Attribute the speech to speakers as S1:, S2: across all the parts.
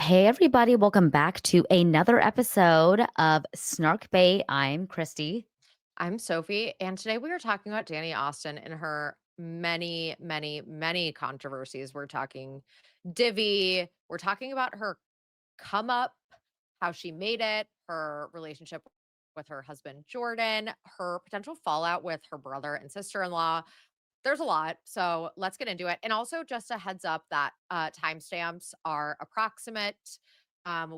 S1: Hey, everybody, welcome back to another episode of Snark Bait. I'm Christy.
S2: I'm Sophie, and today we are talking about Dani Austin and her many, many, many controversies. We're talking Divi. We're talking about her come up, how she made it, her relationship with her husband, Jordan, her potential fallout with her brother and sister in law. There's a lot. So let's get into it. And also, just a heads up that timestamps are approximate.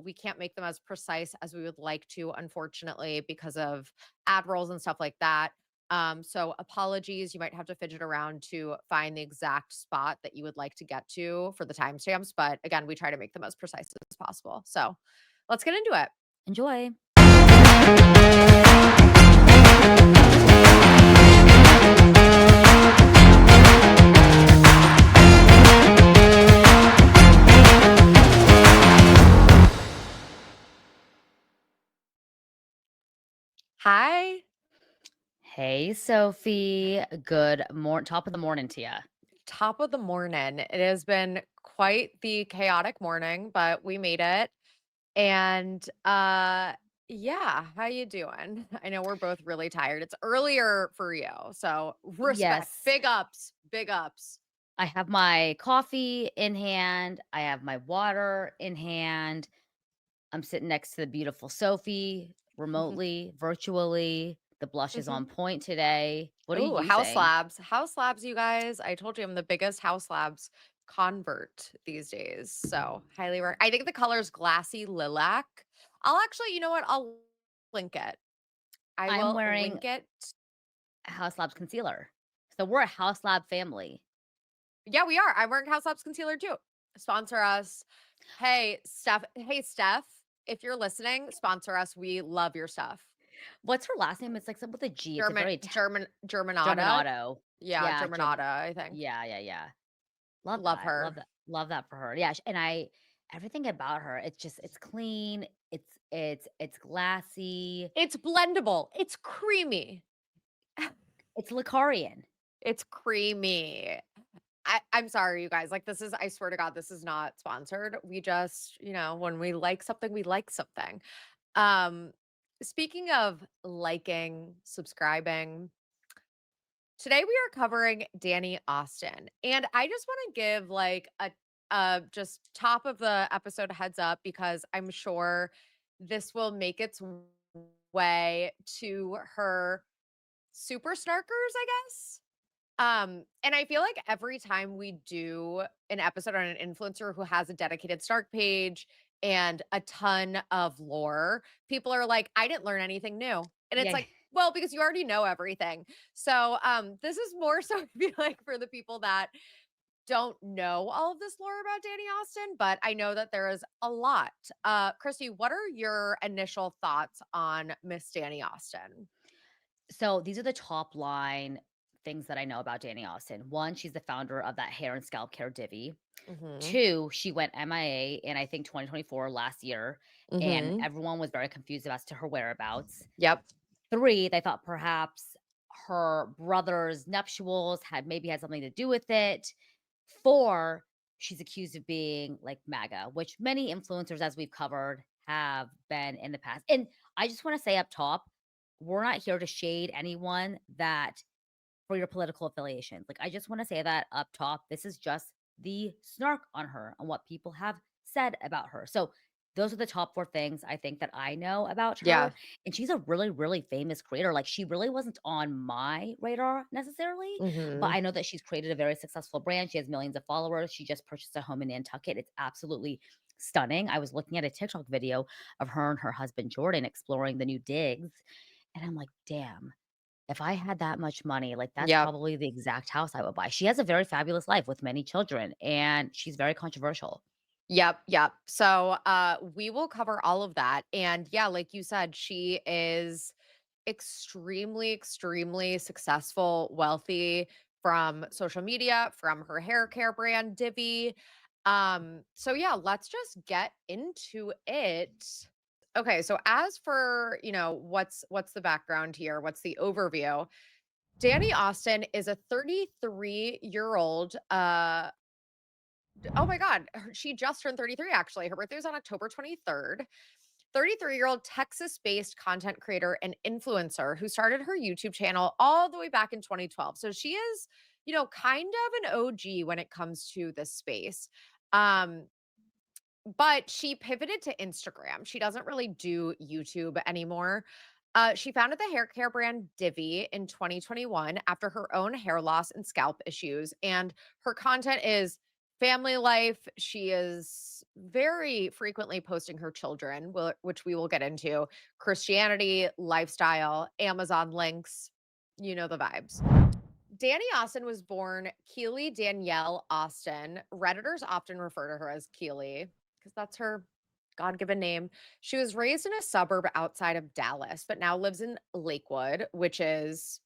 S2: We can't make them as precise as we would like to, unfortunately, because of ad rolls and stuff like that. So apologies. You might have to fidget around to find the exact spot that you would like to get to for the timestamps. But again, we try to make them as precise as possible. So let's get into it.
S1: Enjoy.
S2: Hi.
S1: Hey, Sophie. Good morning. Top of the morning to you.
S2: Top of the morning. It has been quite the chaotic morning, but we made it. And yeah, how you doing? I know we're both really tired. It's earlier for you. So respect.
S1: Yes,
S2: Big ups. Big ups.
S1: I have my coffee in hand. I have my water in hand. I'm sitting next to the beautiful Sophie remotely, virtually. The blush is on point today. What are you
S2: Ooh, house
S1: using?
S2: labs. House labs, you guys. I told you I'm the biggest house labs convert these days. So I think the color is glassy lilac. I'll actually, you know what? I'll link it. I
S1: I'm
S2: will
S1: wearing
S2: link it.
S1: a House Labs concealer. So we're a House Lab family.
S2: Yeah, we are. I'm wearing House Labs concealer too. Sponsor us. Hey, Steph. Hey, Steph. If you're listening, sponsor us. We love your stuff.
S1: What's her last name? It's like something with a G. It's a
S2: German,
S1: very
S2: German,
S1: German
S2: Germanata.
S1: auto.
S2: Yeah,
S1: Yeah,
S2: Germanata, I think.
S1: yeah. Love
S2: Love
S1: that.
S2: her.
S1: Love that for her. Yeah, and I everything about her, it's clean, it's glassy,
S2: It's blendable. It's creamy.
S1: it's Lacarian.
S2: It's creamy. I'm sorry, you guys. Like, this is, I swear to God, this is not sponsored. We just, when we like something, we like something. Um, Speaking of liking, subscribing, today we are covering Dani Austin. And I just want to give like a just top of the episode heads up because I'm sure this will make its way to her super snarkers, I guess. And I feel like every time we do an episode on an influencer who has a dedicated Snark page and a ton of lore, people are like, I didn't learn anything new. And it's
S1: Yeah.
S2: like, well, because you already know everything. So this is more so I feel like for the people that don't know all of this lore about Dani Austin, but I know that there is a lot. Christy, what are your initial thoughts on Miss Dani Austin?
S1: So these are the top line things that I know about Dani Austin. One, she's the founder of that hair and scalp care Divi.
S2: Mm-hmm.
S1: Two, she went MIA in I think 2024 last year, and
S2: Mm-hmm.
S1: everyone was very confused as to her whereabouts.
S2: Yep.
S1: 3, they thought perhaps her brother's nuptials had something to do with it. 4, she's accused of being like MAGA, which many influencers, as we've covered, have been in the past. And I just want to say up top, we're not here to shade anyone that for your political affiliations. Like, I just want to say that up top. This is just the snark on her and what people have said about her. So, those are the top 4 things I think that I know about
S2: Yeah.
S1: her. And she's a really, really famous creator. Like, she really wasn't on my radar necessarily, but
S2: Mm-hmm.
S1: I know that she's created a very successful brand. She has millions of followers. She just purchased a home in Nantucket. It's absolutely stunning. I was looking at a TikTok video of her and her husband Jordan exploring the new digs. And I'm like, damn, if I had that much money, like, that's
S2: Yep.
S1: probably the exact house I would buy. She has a very fabulous life with many children, and she's very controversial.
S2: Yep. So we will cover all of that. And yeah, like you said, she is extremely, extremely successful, wealthy from social media, from her hair care brand, Divi. So yeah, let's just get into it. Okay, so as for, what's the background here? What's the overview? Dani Austin is a 33-year-old Oh my God, she just turned 33 actually. Her birthday was on October 23rd. 33-year-old Texas-based content creator and influencer who started her YouTube channel all the way back in 2012. So she is, kind of an OG when it comes to this space. Um, but she pivoted to Instagram. She doesn't really do YouTube anymore. She founded the hair care brand Divi in 2021 after her own hair loss and scalp issues. And her content is family life. She is very frequently posting her children, which we will get into, Christianity, lifestyle, Amazon links. You know the vibes. Dani Austin was born Keely Danielle Austin. Redditors often refer to her as Keely because that's her God given name. She was raised in a suburb outside of Dallas, but now lives in Lakewood, which is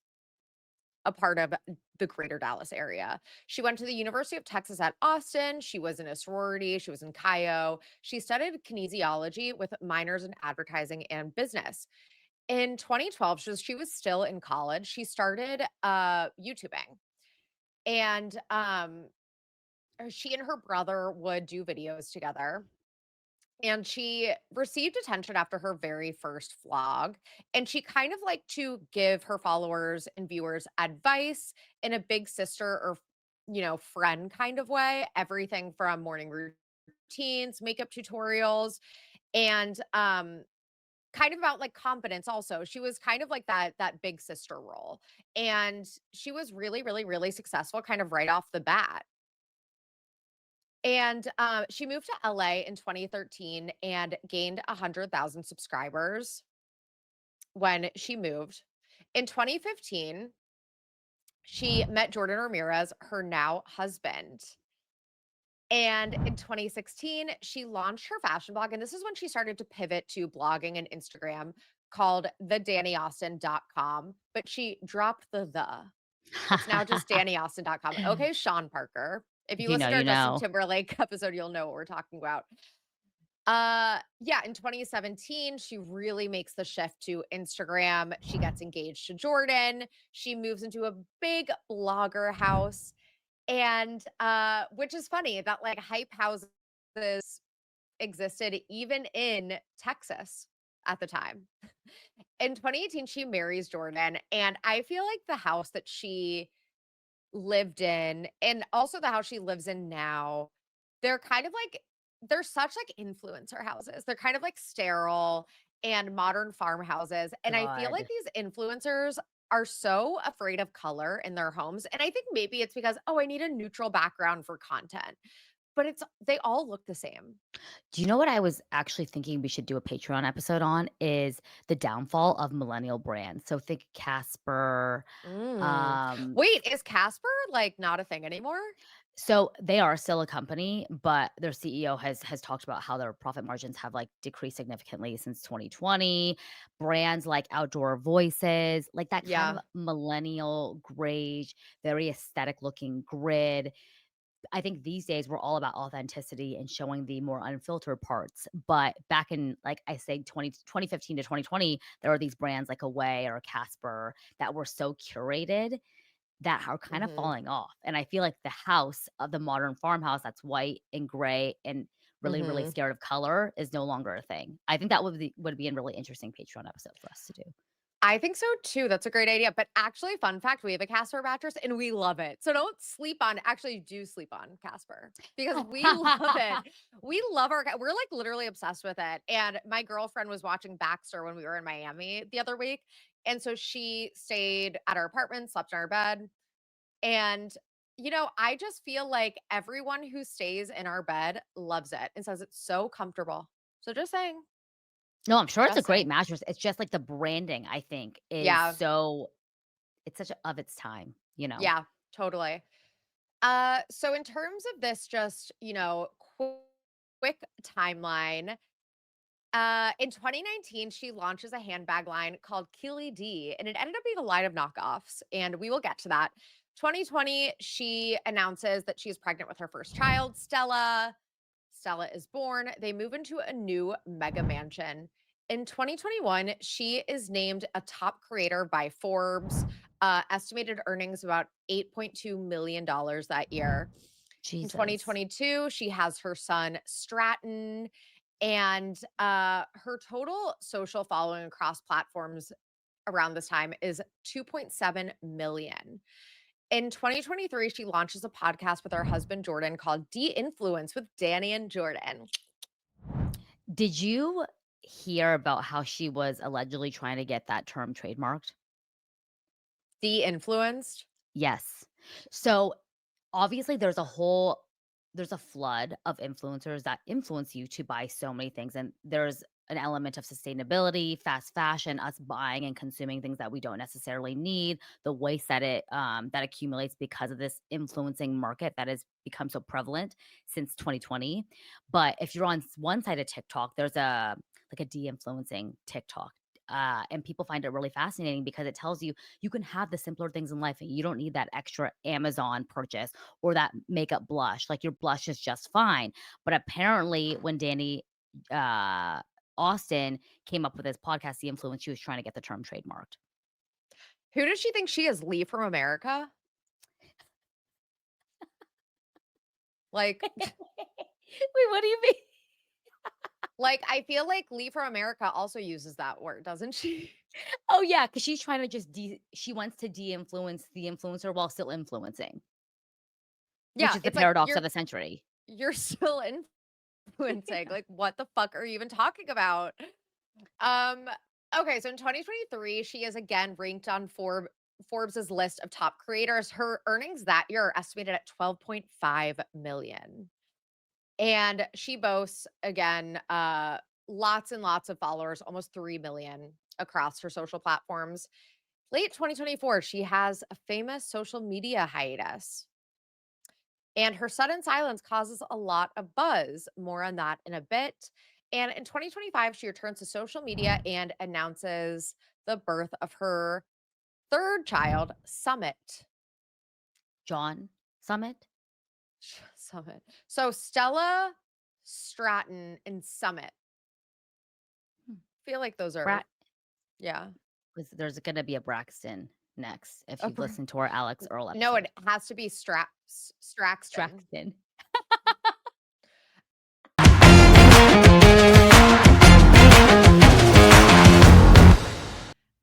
S2: a part of the greater Dallas area. She went to the University of Texas at Austin. She was in a sorority. She was in Chi. She studied kinesiology with minors in advertising and business. In 2012, she was still in college. She started YouTubing. And she and her brother would do videos together. And she received attention after her very first vlog. And she kind of liked to give her followers and viewers advice in a big sister or, friend kind of way. Everything from morning routines, makeup tutorials, and kind of about like confidence also. She was kind of like that big sister role. And she was really, really, really successful kind of right off the bat. And, she moved to LA in 2013 and gained 100,000 subscribers when she moved. In 2015, she met Jordan Ramirez, her now husband. And in 2016, she launched her fashion blog, and this is when she started to pivot to blogging and Instagram called thedaniaustin.com, but she dropped the. It's now just daniaustin.com. Okay, Sean Parker. If you
S1: If you
S2: listen
S1: know,
S2: to our
S1: you
S2: Justin
S1: know.
S2: Timberlake episode, you'll know what we're talking about. Yeah, in 2017, she really makes the shift to Instagram. She gets engaged to Jordan. She moves into a big blogger house. And which is funny that like hype houses existed even in Texas at the time. In 2018, she marries Jordan. And I feel like the house that she lived in and also the house she lives in now, they're kind of like they're such like influencer houses. They're kind of like sterile and modern farmhouses. And I feel like
S1: God.
S2: these influencers are so afraid of color in their homes. And I think maybe it's because, oh, I need a neutral background for content. But they all look the same.
S1: Do you know what I was actually thinking we should do a Patreon episode on is the downfall of millennial brands. So think Casper.
S2: Mm.
S1: Um,
S2: Wait, is Casper like not a thing anymore?
S1: so they are still a company, but their CEO has talked about how their profit margins have like decreased significantly since 2020. Brands like Outdoor Voices, like that kind of
S2: Yeah.
S1: millennial grade, very aesthetic looking grid. I think these days we're all about authenticity and showing the more unfiltered parts. But back in, like I say, 2015 to 2020, there are these brands like Away or Casper that were so curated that are kind of
S2: Mhm.
S1: falling off. And I feel like the house of the modern farmhouse that's white and gray and really, really
S2: Mhm.
S1: scared of color is no longer a thing. I think that would be a really interesting Patreon episode for us to do.
S2: I think so too. That's a great idea. But actually, fun fact, we have a Casper mattress and we love it. So don't sleep on, actually do sleep on Casper because we love it. We love we're like literally obsessed with it. And my girlfriend was watching Baxter when we were in Miami the other week. And so she stayed at our apartment, slept in our bed. And, I just feel like everyone who stays in our bed loves it and says it's so comfortable. So just saying,
S1: No, I'm sure it's a
S2: just
S1: great
S2: saying.
S1: mattress. It's just like the branding, I think, is
S2: Yeah.
S1: so it's such a of its time, you know?
S2: Yeah, totally. So in terms of this, just, quick timeline. In 2019, she launches a handbag line called Keely D, and it ended up being a line of knockoffs, and we will get to that. 2020, she announces that she's pregnant with her first child, Stella. Stella is born. They move into a new mega mansion. In 2021, she is named a top creator by Forbes, estimated earnings about $8.2 million that year. In
S1: Jesus.
S2: 2022, she has her son Stratton, and her total social following across platforms around this time is 2.7 million. In 2023, she launches a podcast with her husband Jordan called De-Influence with Danny and Jordan.
S1: Did you hear about how she was allegedly trying to get that term trademarked?
S2: De-influenced?
S1: Yes. So, obviously, there's a flood of influencers that influence you to buy so many things, and there's an element of sustainability, fast fashion, us buying and consuming things that we don't necessarily need, the waste that that accumulates because of this influencing market that has become so prevalent since 2020. But if you're on one side of TikTok, there's a de-influencing TikTok. And people find it really fascinating because it tells you you can have the simpler things in life and you don't need that extra Amazon purchase or that makeup blush. Like your blush is just fine. But apparently, when Dani Austin came up with this podcast, The Influence, she was trying to get the term trademarked.
S2: Who does she think she is? Lee from America? Like,
S1: Wait, what do you mean?
S2: like I feel like Lee from America also uses that word, doesn't she?
S1: Oh yeah, because she's trying to she wants to de-influence the influencer while still influencing, which
S2: Yeah,
S1: is the
S2: it's like
S1: paradox of the century.
S2: you're still influencing. Like, what the fuck are you even talking about? Um, okay, so in 2023, she is again ranked on Forbes's list of top creators. Her earnings that year are estimated at 12.5 million. And she boasts again lots and lots of followers, almost 3 million across her social platforms. Late 2024, she has a famous social media hiatus. And her sudden silence causes a lot of buzz. More on that in a bit. And in 2025, she returns to social media and announces the birth of her third child, Summit.
S1: John Summit.
S2: Summit. So Stella, Stratton, and Summit.
S1: Hmm.
S2: Feel like those are,
S1: Bra-
S2: yeah.
S1: there's going to be a Braxton next if
S2: A
S1: you've listened to our Alex Earl
S2: No,
S1: episode.
S2: it has to be Straxton.
S1: Straxton.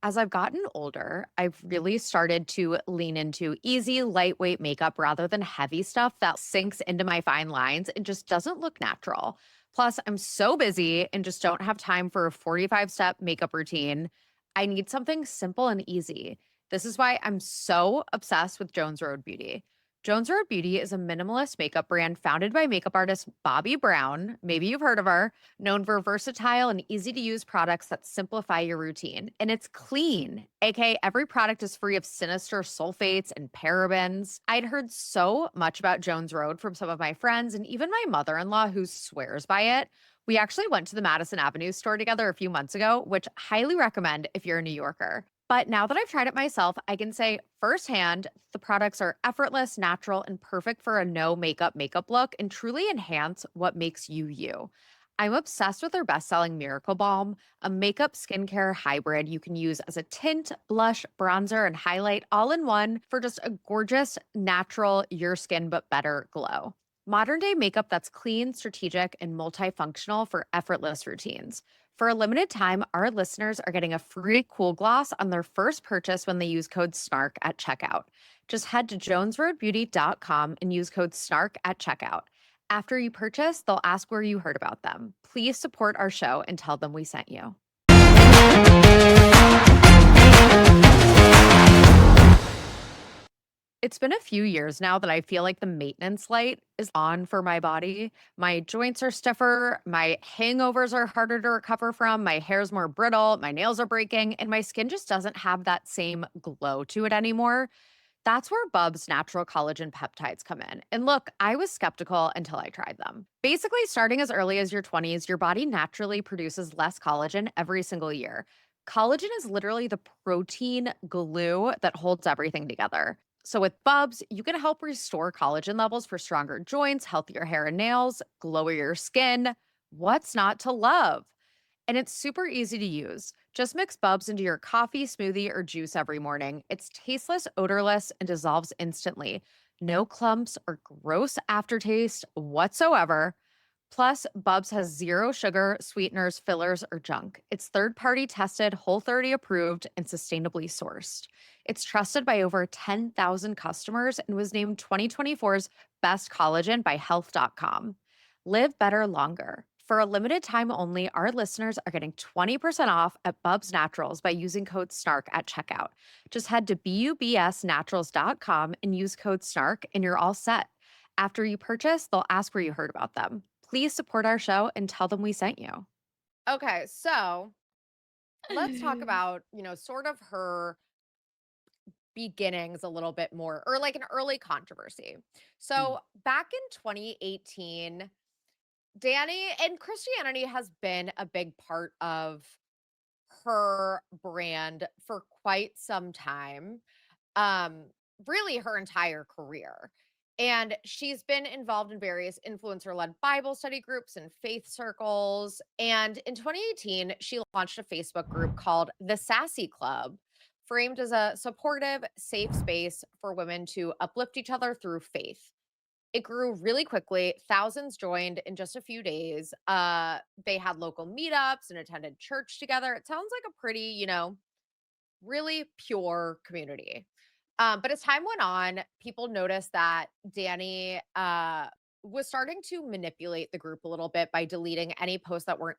S2: As I've gotten older, I've really started to lean into easy, lightweight makeup rather than heavy stuff that sinks into my fine lines and just doesn't look natural. Plus, I'm so busy and just don't have time for a 45-step makeup routine. I need something simple and easy. This is why I'm so obsessed with Jones Road Beauty. Jones Road Beauty is a minimalist makeup brand founded by makeup artist Bobby Brown. Maybe you've heard of her, known for versatile and easy to use products that simplify your routine. And it's clean, aka every product is free of sinister sulfates and parabens. I'd heard so much about Jones Road from some of my friends and even my mother in law, who swears by it. We actually went to the Madison Avenue store together a few months ago, which highly recommend if you're a New Yorker. But now that I've tried it myself, I can say firsthand the products are effortless, natural, and perfect for a no makeup look and truly enhance what makes you you. I'm obsessed with their best-selling Miracle Balm, a makeup skincare hybrid you can use as a tint, blush, bronzer, and highlight all in one for just a gorgeous, natural, your skin but better glow. Modern day makeup that's clean, strategic, and multifunctional for effortless routines. For a limited time, our listeners are getting a free cool gloss on their first purchase when they use code SNARK at checkout. Just head to jonesroadbeauty.com and use code SNARK at checkout. After you purchase, they'll ask where you heard about them. Please support our show and tell them we sent you. It's been a few years now that I feel like the maintenance light is on for my body. My joints are stiffer, my hangovers are harder to recover from, my hair's more brittle, my nails are breaking, and my skin just doesn't have that same glow to it anymore. That's where Bub's natural collagen peptides come in. And look, I was skeptical until I tried them. Basically, starting as early as your 20s, your body naturally produces less collagen every single year. Collagen is literally the protein glue that holds everything together. So with Bubs, you can help restore collagen levels for stronger joints, healthier hair and nails, glowier skin. What's not to love? And it's super easy to use. Just mix Bubs into your coffee, smoothie, or juice every morning. It's tasteless, odorless, and dissolves instantly. No clumps or gross aftertaste whatsoever. Plus, Bubs has zero sugar, sweeteners, fillers, or junk. It's third party tested, Whole30 approved, and sustainably sourced. It's trusted by over 10,000 customers and was named 2024's best collagen by health.com. Live better longer. For a limited time only, our listeners are getting 20% off at Bubs Naturals by using code SNARK at checkout. Just head to bubsnaturals.com and use code SNARK and you're all set. After you purchase, they'll ask where you heard about them. Please support our show and tell them we sent you. Okay, so let's talk about, sort of her beginnings a little bit more, or like an early controversy.
S1: Mm,
S2: So back in 2018, Dani and Christianity has been a big part of her brand for quite some time. um, Really her entire career. And she's been involved in various influencer led Bible study groups and faith circles. And in 2018, she launched a Facebook group called the Sassy Club, framed as a supportive, safe space for women to uplift each other through faith. It grew really quickly. Thousands joined in just a few days. They had local meetups and attended church together. It sounds like a pretty, really pure community. But as time went on, people noticed that Dani was starting to manipulate the group a little bit by deleting any posts that weren't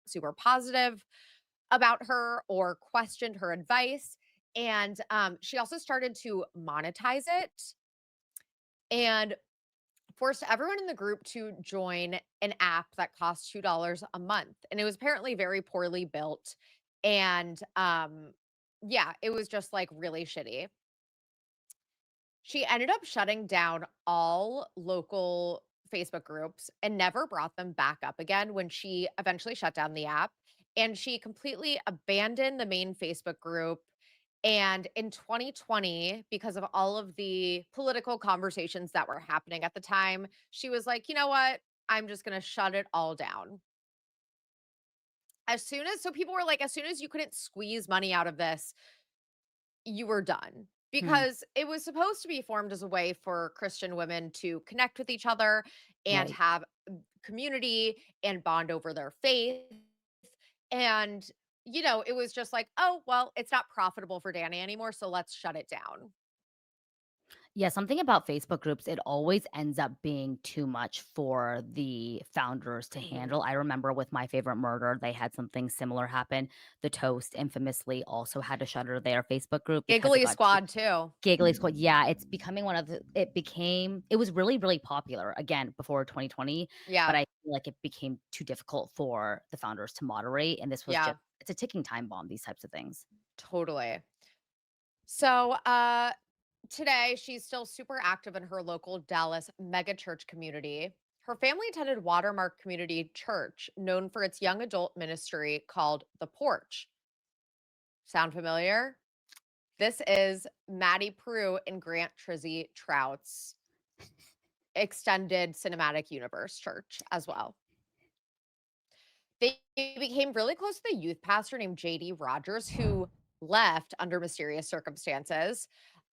S2: super positive about her or questioned her advice. And she also started to monetize it and forced everyone in the group to join an app that cost $2 a month. And it was apparently very poorly built. And yeah, it was just like really shitty. She ended up shutting down all local Facebook groups and never brought them back up again when she eventually shut down the app. And she completely abandoned the main Facebook group. And in 2020, because of all of the political conversations that were happening at the time, she was like, you know what? I'm just going to shut it all down. So people were like, as soon as you couldn't squeeze money out of this, you were done,
S1: mm,
S2: because it was supposed to be formed as a way for Christian women to connect with each other and
S1: right.
S2: have community and bond over their faith. And, it was just like, oh, well, it's not profitable for Dani anymore. So let's shut it down.
S1: Yeah, something about Facebook groups, it always ends up being too much for the founders to
S2: Mhm.
S1: handle. I remember with My Favorite Murder, they had something similar happen. The Toast infamously also had to shutter their Facebook group because it
S2: Giggly
S1: got too
S2: Squad, too.
S1: giggly squad. Yeah, it's becoming one of the it was really, really popular again before 2020, but
S2: Yeah.
S1: I feel like it became too difficult for the founders to moderate, and this was just
S2: Yeah.
S1: it's a ticking time bomb, these types of things.
S2: Totally. So, today, she's still super active in her local Dallas megachurch community. Her family attended Watermark Community Church, known for its young adult ministry called The Porch. Sound familiar? This is Maddie Prue and Grant Trizzy Trout's extended cinematic universe church as well. They became really close to the youth pastor named JD Rogers, who left under mysterious circumstances.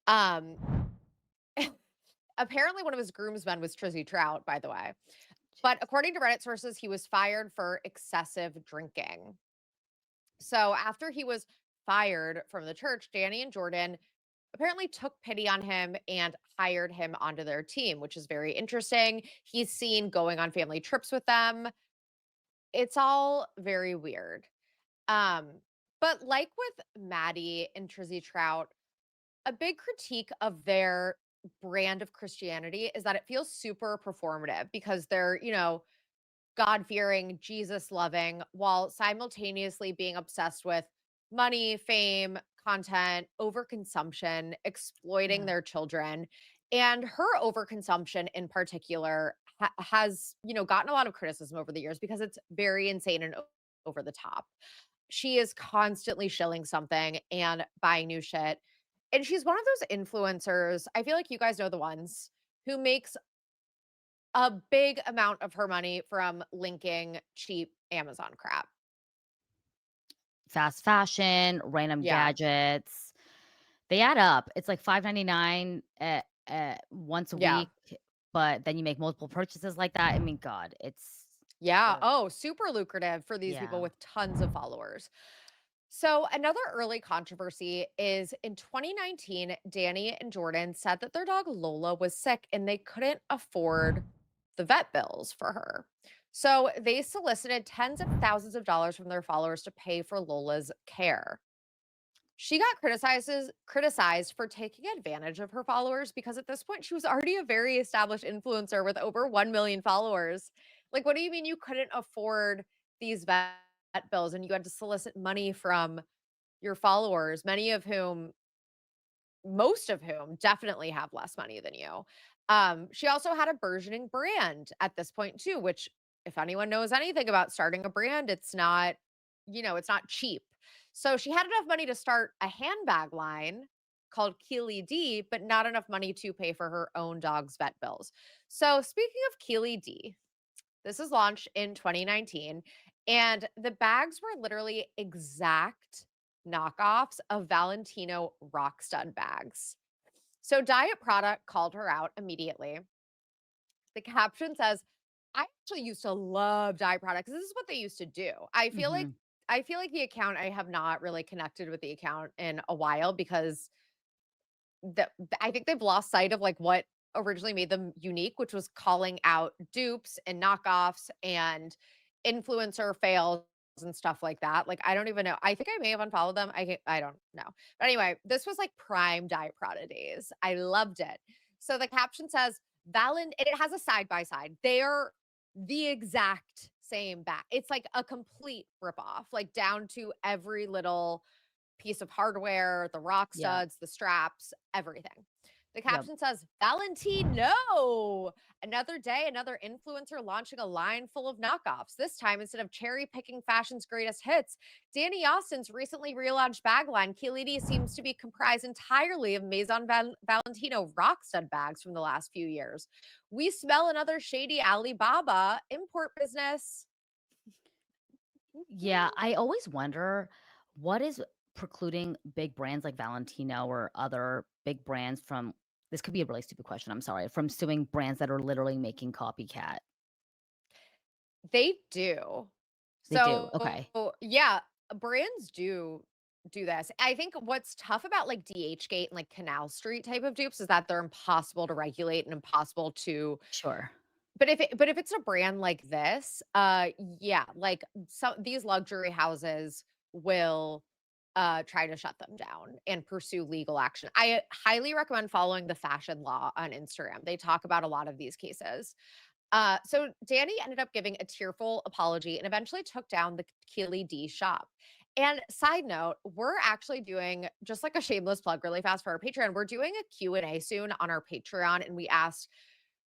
S2: Um, Apparently, one of his groomsmen was Trizzy Trout, by the way. But according to Reddit sources, he was fired for excessive drinking. So after he was fired from the church, Dani and Jordan apparently took pity on him and hired him onto their team, which is very interesting. He's seen going on family trips with them. It's all very weird. Um, but like with Maddie and Trizzy Trout, a big critique of their brand of Christianity is that it feels super performative because they're, God fearing, Jesus loving, while simultaneously being obsessed with money, fame, content, overconsumption, exploiting
S1: Yeah.
S2: their children. And her overconsumption in particular has, gotten a lot of criticism over the years because it's very insane and over the top. She is constantly shilling something and buying new shit. And she's one of those influencers, I feel like you guys know the ones, who makes a big amount of her money from linking cheap Amazon crap.
S1: Fast fashion, random
S2: Yeah.
S1: gadgets, they add up. It's like $5.99. once a
S2: Yeah.
S1: week, but then you make multiple purchases like that. I mean, God, it's
S2: Yeah.
S1: ugh,
S2: Oh, super lucrative for these people
S1: yeah.
S2: with tons of followers. So, another early controversy is in 2019, Danny and Jordan said that their dog Lola was sick and they couldn't afford the vet bills for her. So, they solicited tens of thousands of dollars from their followers to pay for Lola's care. She got criticized for taking advantage of her followers because at this point she was already a very established influencer with over 1 million followers. Like, what do you mean you couldn't afford these vet bills and you had to solicit money from your followers, many of whom most of whom definitely have less money than you. She also had a burgeoning brand at this point too, which if anyone knows anything about starting a brand, it's not, it's not cheap. So she had enough money to start a handbag line called Keely D, but not enough money to pay for her own dog's vet bills. So speaking of Keely D, this is launched in 2019, and the bags were literally exact knockoffs of Valentino rock stud bags. So Diet Product called her out immediately. The caption says, "I actually used to love Diet Products. This is what they used to do."
S1: Mhm.
S2: I feel like the account I have not really connected with the account in a while because I think they've lost sight of like what originally made them unique, which was calling out dupes and knockoffs and influencer fails and stuff like that. Like I don't even know. I think I may have unfollowed them. I don't know. But anyway, this was like prime Diet Prada days. I loved it. So the caption says and it has a side by side. They're the exact same bag. It's like a complete ripoff, like down to every little piece of hardware, the rock
S1: Yeah.
S2: studs, the straps, everything. The
S1: Yep.
S2: caption says, Valentino. Another day, another influencer launching a line full of knockoffs. This time, instead of cherry picking fashion's greatest hits, Dani Austin's recently relaunched bag line, Keely seems to be comprised entirely of Valentino rock stud bags from the last few years. We smell another shady Alibaba import business.
S1: Yeah, I always wonder what is precluding big brands like Valentino or other big brands from this could be a really stupid question, I'm sorry, from suing brands that are literally making copycat.
S2: They do.
S1: They do.
S2: So,
S1: Okay.
S2: yeah, brands do this. I think what's tough about like DH Gate and like Canal Street type of dupes is that they're impossible to regulate and impossible to
S1: Sure.
S2: but if it's a brand like this, yeah, like some these luxury houses will try to shut them down and pursue legal action. I highly recommend following the Fashion Law on Instagram. They talk about a lot of these cases. So Danny ended up giving a tearful apology and eventually took down the Keely D shop. And side note, we're actually doing just like a shameless plug really fast for our Patreon. We're doing a Q&A soon on our Patreon and we asked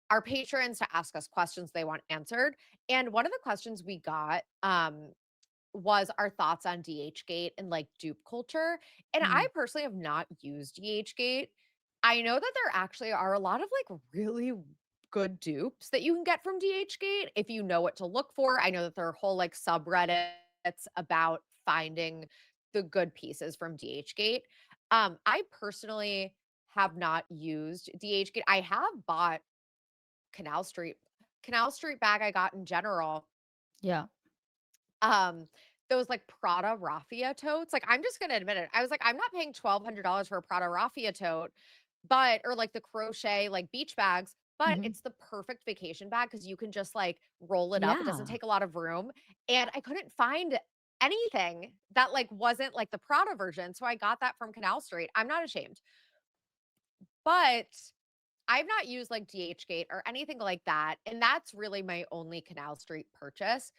S2: our patrons to ask us questions they want answered. And one of the questions we got was our thoughts on DH Gate and like dupe culture. And I
S1: Mm.
S2: personally have not used DH Gate. I know that there actually are a lot of like really good dupes that you can get from DH Gate if you know what to look for. I know that there are whole like subreddits about finding the good pieces from DH Gate. I personally have not used DH Gate. I have bought Canal Street Canal Street bag I got in general.
S1: Yeah.
S2: Um, those like Prada raffia totes, like, I'm just gonna admit it. I was like, "I'm not paying $1,200 for a Prada raffia tote," but or like the crochet, like, beach bags, but
S1: Mhm.
S2: it's the perfect vacation bag because you can just, like, roll it up. It doesn't
S1: Yeah.
S2: take a lot of room, and I couldn't find anything that, like, wasn't like the Prada version, so I got that from Canal Street. I'm not ashamed. But I've not used like DH Gate or anything like that, and that's really my only Canal Street purchase.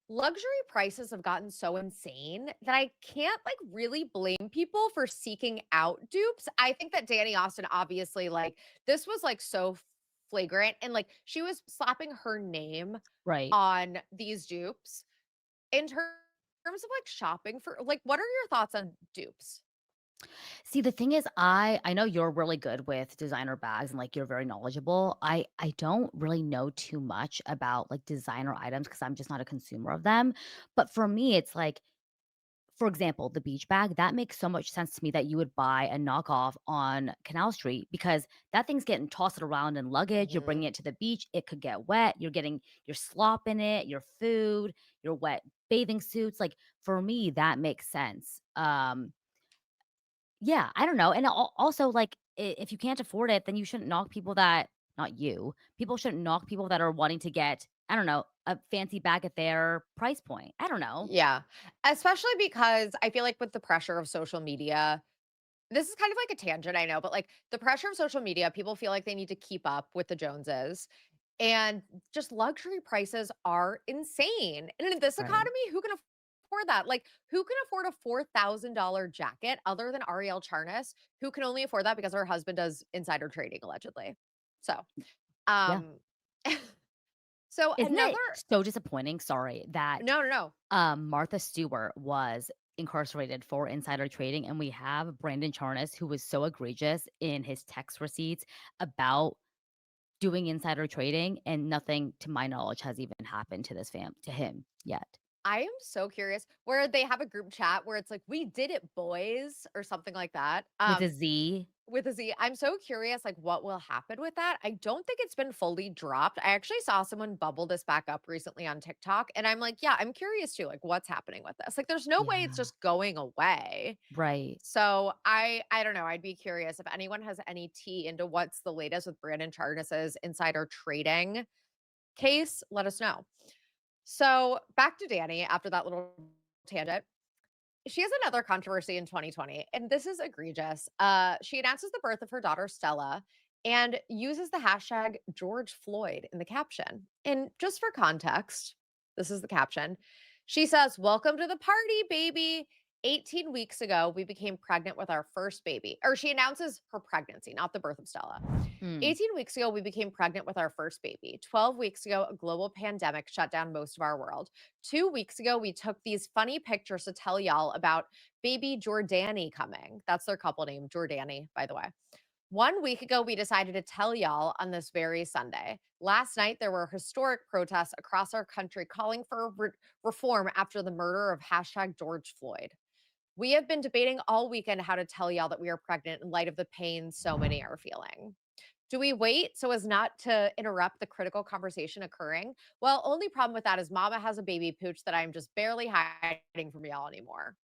S2: Luxury prices have gotten so insane that I can't like really blame people for seeking out dupes. I think that Dani Austin obviously like this was like so flagrant and like she was slapping her name
S1: Right.
S2: on these dupes in terms of like shopping for like what are your thoughts on dupes?
S1: See, the thing is, I know you're really good with designer bags and, like, you're very knowledgeable. I don't really know too much about, like, designer items because 'cause I'm just not a consumer of them. But for me, it's like for example, the beach bag, that makes so much sense to me that you would buy a knockoff on Canal Street because that thing's getting tossed around in luggage. You're bringing
S2: Mhm.
S1: it to the beach. It could get wet. You're getting your slop in it, your food, your wet bathing suits. Like for me, that makes sense. Yeah, I don't know. And also, like, if you can't afford it, then you shouldn't knock people that, not you, people shouldn't knock people that are wanting to get, I don't know, a fancy bag at their price point. I don't know.
S2: Yeah. Especially because I feel like with the pressure of social media, this is kind of like a tangent, I know, but like the pressure of social media, people feel like they need to keep up with the Joneses. And just luxury prices are insane. And in this
S1: Right.
S2: economy, who can afford that? Like, who can afford a $4,000 jacket other than Ariel Charnas, who can only afford that because her husband does insider trading allegedly? So,
S1: Yeah.
S2: um, so
S1: Isn't
S2: another,
S1: it so disappointing, sorry, that,
S2: no, no, no.
S1: Martha Stewart was incarcerated for insider trading, and we have Brandon Charnas, who was so egregious in his text receipts about doing insider trading, and nothing, to my knowledge, has even happened to him yet.
S2: I am so curious where they have a group chat where it's like, we did it, boys, or something like that.
S1: With a Z.
S2: With a Z. I'm so curious, like, what will happen with that. I don't think it's been fully dropped. I actually saw someone bubble this back up recently on TikTok, and I'm like, yeah, I'm curious too, like, what's happening with this? Like, there's no way it's
S1: Yeah.
S2: just going away.
S1: Right.
S2: So I don't know. I'd be curious if anyone has any tea into what's the latest with Brandon Charnas's insider trading case. Let us know. So back to Danny after that little tangent. She has another controversy in 2020, and this is egregious. She announces the birth of her daughter Stella and uses the hashtag George Floyd in the caption. And just for context, this is the caption. She says, "Welcome to the party, baby. 18 weeks ago, we became pregnant with our first baby." Or she announces her pregnancy, not the birth of Stella.
S1: Mm.
S2: 18 weeks ago, we became pregnant with our first baby. 12 weeks ago, a global pandemic shut down most of our world. 2 weeks ago, we took these funny pictures to tell y'all about baby Jordani coming. That's their couple name, Jordani, by the way. 1 week ago, we decided to tell y'all on this very Sunday. Last night, there were historic protests across our country calling for reform after the murder of hashtag George Floyd. We have been debating all weekend how to tell y'all that we are pregnant in light of the pain so many are feeling. Do we wait so as not to interrupt the critical conversation occurring? Well, only problem with that is mama has a baby pooch that I'm just barely hiding from y'all anymore,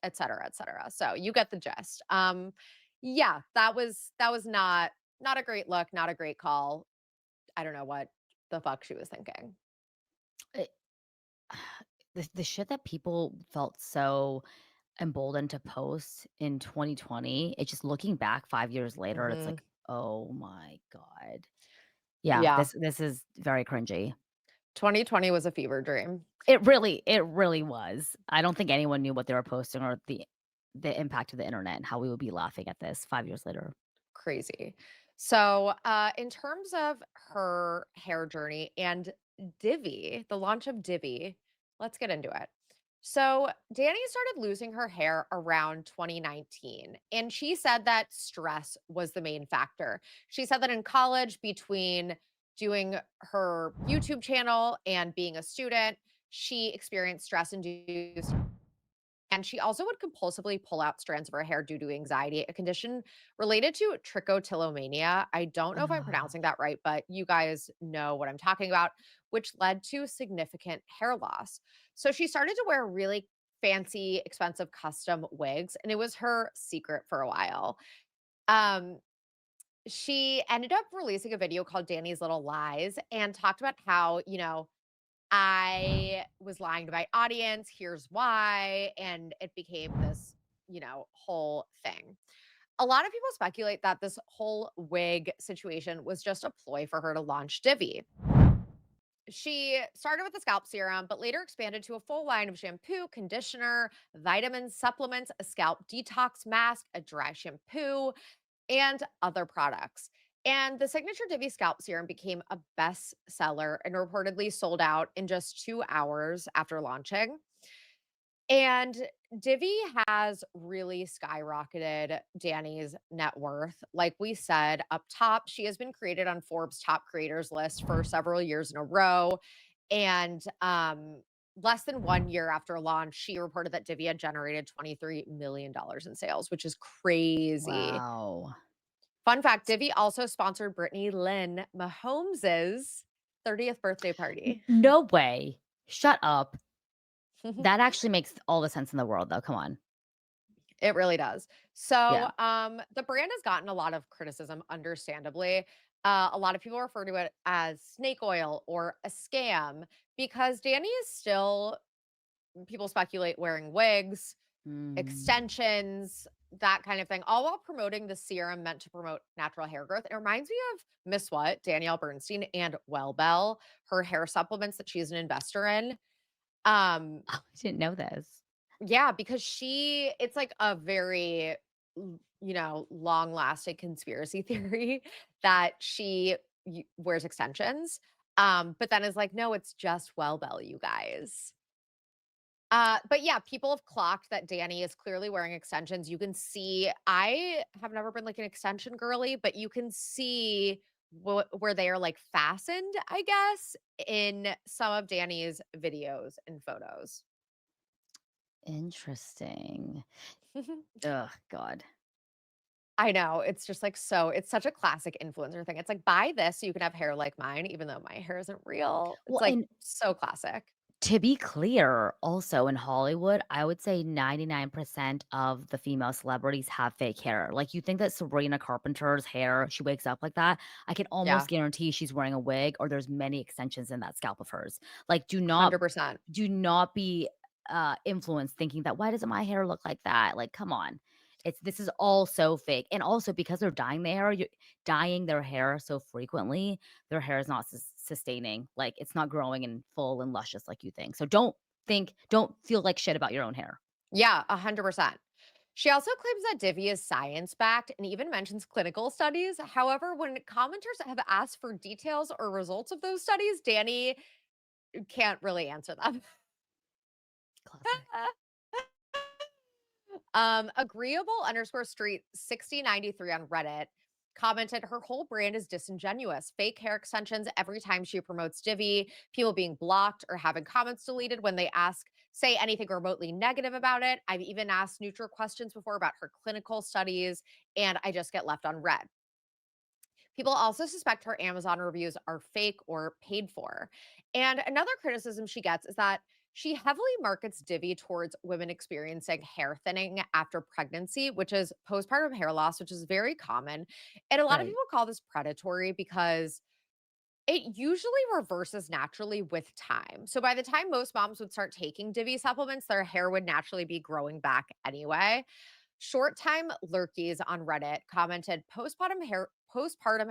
S2: et cetera, et cetera. So you get the gist. Yeah, that was not a great look, not a great call. I don't know what the fuck she was thinking.
S1: It the shit that people felt so emboldened to post in 2020, it's just looking back 5 years later, it's
S2: Mhm.
S1: like, "Oh my god." Yeah,
S2: Yeah.
S1: this is very cringy.
S2: 2020 was a fever dream.
S1: It really was. I don't think anyone knew what they were posting or the impact of the internet and how we would be laughing at this 5 years later.
S2: Crazy. So, in terms of her hair journey and Divi, the launch of Divi, let's get into it. So, Danny started losing her hair around 2019, and she said that stress was the main factor. She said that in college, between doing her YouTube channel and being a student, she experienced stress induced, and she also would compulsively pull out strands of her hair due to anxiety, a condition related to trichotillomania. I don't know if I'm
S1: Ah,
S2: pronouncing that right, but you guys know what I'm talking about, which led to significant hair loss. So she started to wear really fancy, expensive custom wigs, and it was her secret for a while. Um, she ended up releasing a video called Danny's Little Lies and talked about how, I was lying to my audience. Here's why. And it became this, whole thing. A lot of people speculate that this whole wig situation was just a ploy for her to launch Divi. She started with the scalp serum, but later expanded to a full line of shampoo, conditioner, vitamins, supplements, a scalp detox mask, a dry shampoo, and other products. And the signature Divi scalp serum became a bestseller and reportedly sold out in just 2 hours after launching. And Divi has really skyrocketed Danny's net worth. Like we said up top, she has been created on Forbes top creators list for several years in a row. And less than 1 year after launch, she reported that Divi had generated $23 million in sales, which is crazy.
S1: Wow.
S2: Fun fact, Divi also sponsored Brittany Lynn Mahomes's 30th birthday party.
S1: No way. Shut up. That actually makes all the sense in the world, though, come on.
S2: It really does.
S1: Yeah.
S2: So, the brand has gotten a lot of criticism, understandably. A lot of people refer to it as snake oil or a scam because Danny is still, people speculate, wearing wigs,
S1: Mhm.
S2: extensions, that kind of thing, all while promoting the serum meant to promote natural hair growth. It reminds me of Miss What, Danielle Bernstein, and Well Bell, her hair supplements that she's an investor in. Um,
S1: Oh, I didn't know this.
S2: yeah, because it's like a very, long lasting conspiracy theory that she wears extensions. But then is like, no, it's just Well Bell, you guys. But yeah, people have clocked that Danny is clearly wearing extensions. You can see, I have never been like an extension girly, but you can see where they are like fastened, I guess, in some of Danny's videos and photos.
S1: Interesting. Ugh, God.
S2: I know. It's just like it's such a classic influencer thing. It's like, buy this so you can have hair like mine, even though my hair isn't real. It's
S1: Well,
S2: like
S1: and
S2: so classic.
S1: to be clear, also in Hollywood, I would say 99% of the female celebrities have fake hair. Like, you think that Sabrina Carpenter's hair, she wakes up like that, I can
S2: Yeah,
S1: almost guarantee she's wearing a wig or there's many extensions in that scalp of hers. Like, do not
S2: 100%.
S1: do not be, influenced thinking that, "Why doesn't my hair look like that?" Like, come on. This is all so fake, and also because they're dyeing their hair so frequently, their hair is not sustaining, like, it's not growing and full and luscious like you think. So don't feel like shit about your own hair.
S2: Yeah, 100%. She also claims that Divi is science backed and even mentions clinical studies. However, when commenters have asked for details or results of those studies, Danny can't really answer them.
S1: Classic.
S2: Agreeable underscore street 6093 on Reddit commented her whole brand is disingenuous. Fake hair extensions every time she promotes Divi, people being blocked or having comments deleted when they say anything remotely negative about it. I've even asked neutral questions before about her clinical studies, and I just get left on red. People also suspect her Amazon reviews are fake or paid for. And another criticism she gets is that she heavily markets Divi towards women experiencing hair thinning after pregnancy, which is postpartum hair loss, which is very common. And a lot of
S1: Right.
S2: people call this predatory because it usually reverses naturally with time. So by the time most moms would start taking Divi supplements, their hair would naturally be growing back anyway. Short time lurkies on Reddit commented postpartum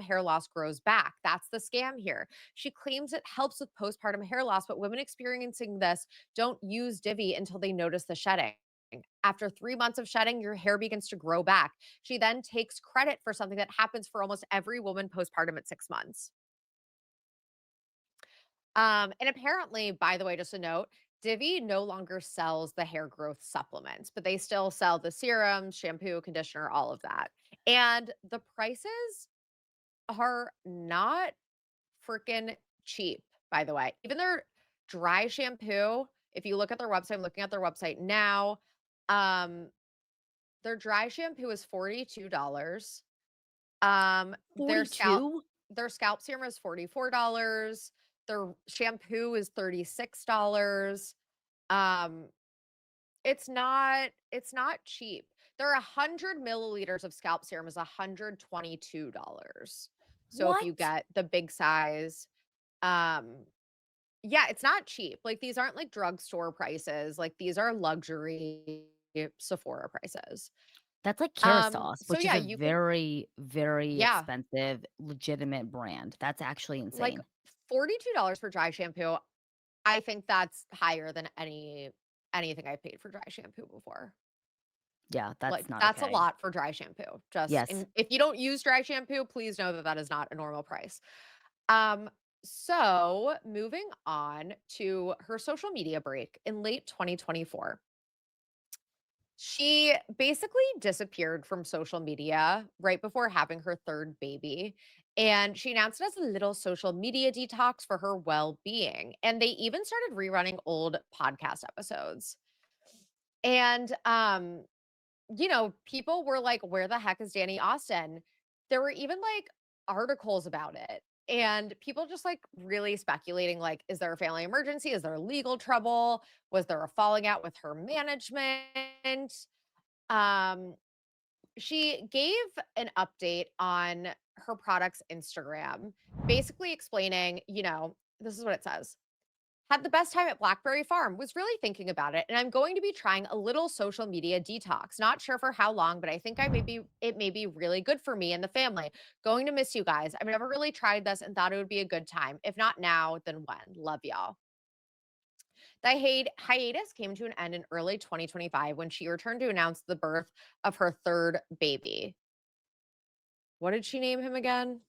S2: hair loss grows back. That's the scam here. She claims it helps with postpartum hair loss, but women experiencing this don't use Divi until they notice the shedding. After 3 months of shedding, your hair begins to grow back. She then takes credit for something that happens for almost every woman postpartum at 6 months. And apparently, by the way, just a note, Divi no longer sells the hair growth supplements, but they still sell the serum, shampoo, conditioner, all of that. And the prices are not freaking cheap, by the way. Even their dry shampoo, if you look at their website, I'm looking at their website now. Um, their dry shampoo is $42. Um, their scalp
S1: 42?
S2: their scalp serum is $44. Their shampoo is $36. Um, it's not cheap. Their 100 milliliters of scalp serum is $122. So if you
S1: What?
S2: get the big size, um, yeah, it's not cheap. Like, these aren't like drugstore prices. Like, these are luxury Sephora prices.
S1: That's like Kerastase,
S2: So
S1: which is
S2: yeah,
S1: a
S2: you can,
S1: very, very
S2: yeah,
S1: expensive, legitimate brand. That's actually
S2: like
S1: insane.
S2: $42 for dry shampoo. I think that's higher than anything I've paid for dry shampoo before.
S1: Yeah,
S2: Like,
S1: that's not
S2: that's a
S1: okay.
S2: lot for dry shampoo.
S1: Yes.
S2: If you don't use dry shampoo, please know that that is not a normal price. Um, so moving on to her social media break in late 2024. She basically disappeared from social media right before having her third baby. And she announced it as a little social media detox for her well being. And they even started rerunning old podcast episodes. And, people were like, where the heck is Dani Austin? There were even like articles about it. And people just like really speculating like, is there a family emergency? Is there legal trouble? Was there a falling out with her management? Um, she gave an update on her product's Instagram, basically explaining, this is what it says. Had the best time at Blackberry Farm, was really thinking about it, and I'm going to be trying a little social media detox. Not sure for how long, but I think it may be really good for me and the family. Going to miss you guys. I've never really tried this and thought it would be a good time. If not now, then when? Love y'all. The hiatus came to an end in early 2025 when she returned to announce the birth of her third baby. What did she name him again?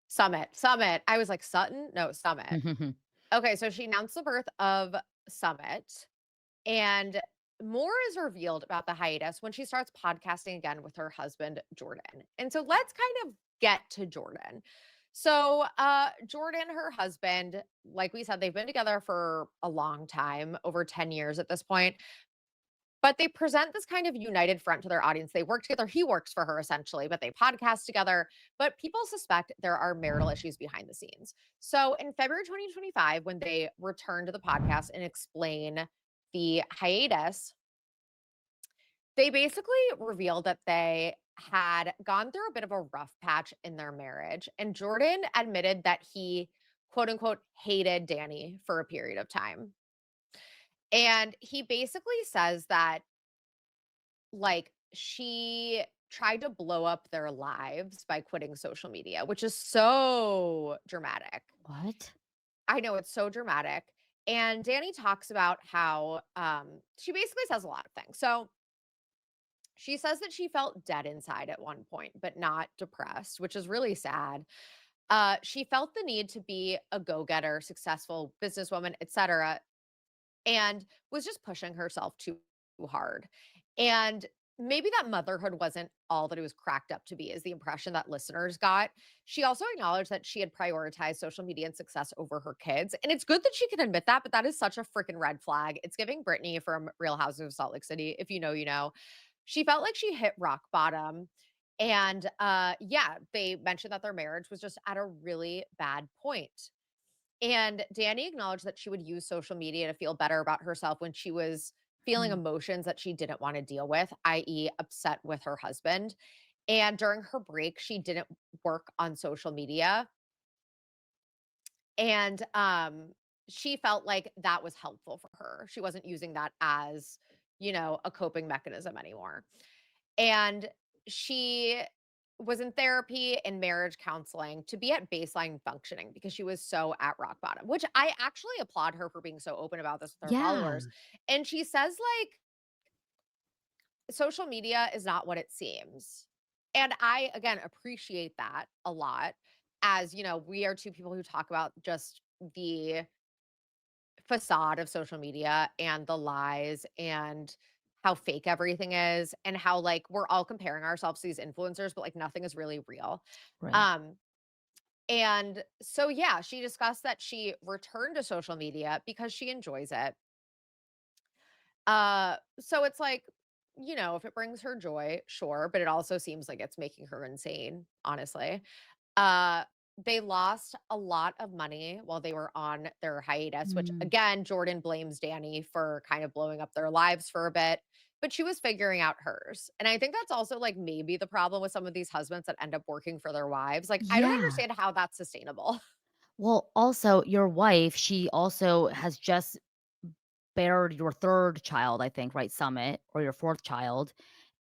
S2: Summit. Summit. I was like, Sutton? No, Summit. Okay, so she announced the birth of Summit, and more is revealed about the hiatus when she starts podcasting again with her husband, Jordan. And so let's kind of get to Jordan. So, Jordan, her husband, like we said, they've been together for a long time, over 10 years at this point. But they present this kind of united front to their audience. They work together. He works for her essentially, but they podcast together. But people suspect there are marital issues behind the scenes. So in February 2025, when they return to the podcast and explain the hiatus, they basically revealed that they had gone through a bit of a rough patch in their marriage. And Jordan admitted that he, quote unquote, hated Dani for a period of time. And he basically says that like, she tried to blow up their lives by quitting social media, which is so dramatic.
S1: What?
S2: I know it's so dramatic. And Dani talks about how she basically says a lot of things. So she says that she felt dead inside at one point, but not depressed, which is really sad. She felt the need to be a go-getter, successful businesswoman, etc., and was just pushing herself too hard. And maybe that motherhood wasn't all that it was cracked up to be, is the impression that listeners got. She also acknowledged that she had prioritized social media and success over her kids. And it's good that she can admit that, but that is such a freaking red flag. It's giving Brittany from Real Houses of Salt Lake City. If you know, you know. She felt like she hit rock bottom. And yeah, they mentioned that their marriage was just at a really bad point. And Dani acknowledged that she would use social media to feel better about herself when she was feeling
S1: Mm.
S2: emotions that she didn't want to deal with, i.e., upset with her husband. And during her break, she didn't work on social media. And she felt like that was helpful for her. She wasn't using that as, a coping mechanism anymore. And she was in therapy and marriage counseling to be at baseline functioning because she was so at rock bottom, which I actually applaud her for being so open about this with her
S1: Yeah.
S2: followers. And she says, like, social media is not what it seems. And I, again, appreciate that a lot. As we are two people who talk about just the facade of social media and the lies and how fake everything is and how like we're all comparing ourselves to these influencers, but like nothing is really real.
S1: Right.
S2: Um and so yeah, she discussed that she returned to social media because she enjoys it. So it's like, if it brings her joy, sure, but it also seems like it's making her insane, honestly. Uh, they lost a lot of money while they were on their hiatus, which
S1: Mm.
S2: again, Jordan blames Dani for kind of blowing up their lives for a bit, but she was figuring out hers. And I think that's also like maybe the problem with some of these husbands that end up working for their wives. Like, I don't
S1: Yeah.
S2: understand how that's sustainable.
S1: Well, also, your wife, she also has just bared your 3rd child, I think, right, Summit, or your 4th child,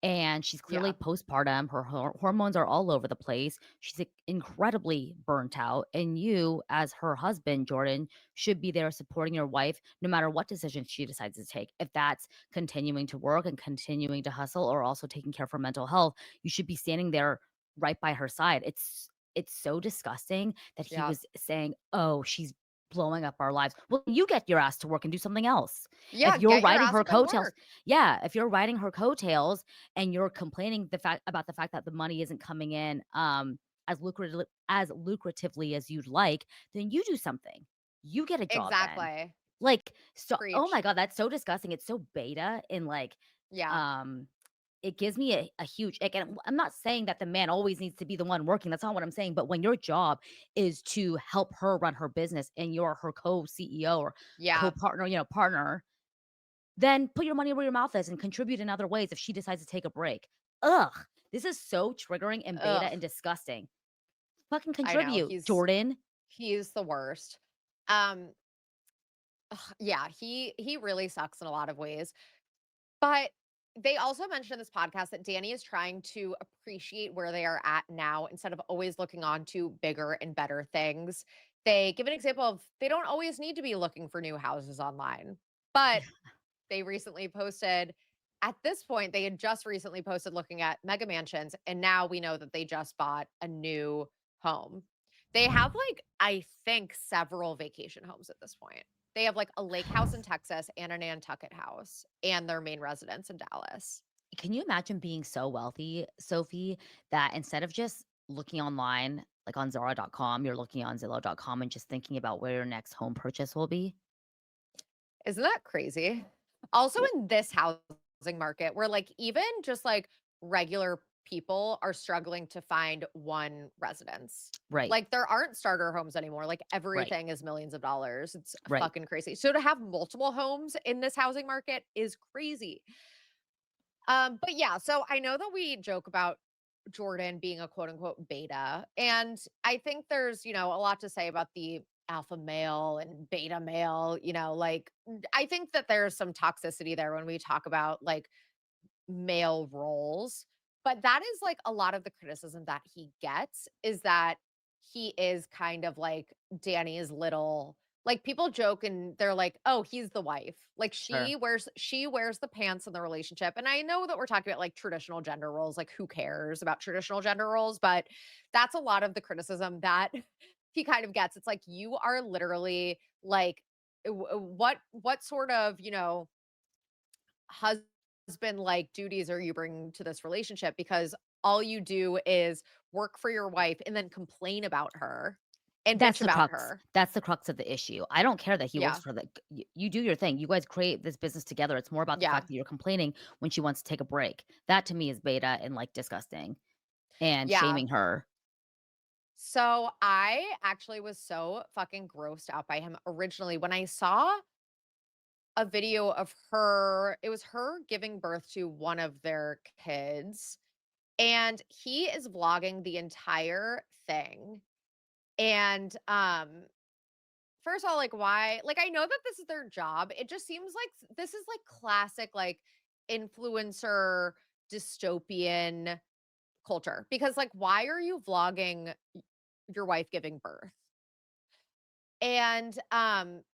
S1: and she's clearly
S2: Yeah.
S1: postpartum, her hormones are all over the place, she's, incredibly burnt out, and you, as her husband, Jordan, should be there supporting your wife no matter what decision she decides to take. If that's continuing to work and continuing to hustle or also taking care of her mental health, you should be standing there right by her side. It's so disgusting that he
S2: Yeah.
S1: was saying, "Oh, she's blowing up our lives." Well, you get your ass to work and do something else. If
S2: Yeah.
S1: you're
S2: Get your
S1: riding
S2: ass
S1: her
S2: up and
S1: coattails,
S2: work.
S1: yeah, if you're riding her coattails and you're complaining the fact that the money isn't coming in, as lucratively as you'd like, then you do something. You get a job then.
S2: Exactly.
S1: Like, so oh my
S2: Preach.
S1: god, that's so disgusting. It's so beta and, like,
S2: Yeah.
S1: um, it gives me a huge ick, and I'm not saying that the man always needs to be the one working, that's not what I'm saying, but when your job is to help her run her business and you're her co-CEO or
S2: Yeah.
S1: co-partner, partner, then put your money where your mouth is and contribute in other ways if she decides to take a break. Ugh, this is so triggering and beta
S2: Ugh.
S1: and disgusting. Fucking
S2: I know.
S1: contribute, Jordan.
S2: He's the worst. Um, ugh, yeah, he really sucks in a lot of ways. But they also mentioned in this podcast that Dani is trying to appreciate where they are at now instead of always looking on to bigger and better things. They give an example of they don't always need to be looking for new houses online. But they recently posted at this point, they had just recently posted looking at mega mansions, and now we know that they just bought a new home. They have like, I think, several vacation homes at this point. They have like a lake house in Texas and a Nantucket house and their main residence in Dallas.
S1: Can you imagine being so wealthy, Sophie, that instead of just looking online, like on Zara.com, you're looking on Zillow.com and just thinking about where your next home purchase will be?
S2: Isn't that crazy? Also
S1: W
S2: in this housing market where like even just like regular people are struggling to find one residence.
S1: Right,
S2: Like there aren't starter homes anymore. Like
S1: right,
S2: everything is millions of dollars. It's
S1: right.
S2: fucking crazy. So to have multiple homes in this housing market is crazy. But yeah, so I know that we joke about Jordan being a quote unquote beta. And I think there's, a lot to say about the alpha male and beta male, like I think that there's some toxicity there when we talk about like male roles. But that is like a lot of the criticism that he gets is that he is kind of like Danny's little like people joke and they're like, "Oh, he's the wife." Like
S1: Sure.
S2: she wears the pants in the relationship. And I know that we're talking about like traditional gender roles, like who cares about traditional gender roles, but that's a lot of the criticism that he kind of gets. It's like you are literally like what sort of, husband like duties are you bringing to this relationship because all you do is work for your wife and then complain about her and
S1: That's
S2: bitch
S1: the
S2: about
S1: crux.
S2: her.
S1: That's the crux of the issue. I don't care that he works
S2: Yeah.
S1: for the you do your thing. You guys create this business together. It's more about the
S2: Yeah.
S1: fact that you're complaining when she wants to take a break. That to me is beta and, like, disgusting and
S2: Yeah.
S1: shaming her.
S2: So I actually was so fucking grossed out by him originally when I saw a video of her. It was her giving birth to one of their kids, and he is vlogging the entire thing. And first of all, like, why? Like, I know that this is their job. It just seems like this is like classic, like, influencer dystopian culture. Because, like, why are you vlogging your wife giving birth? And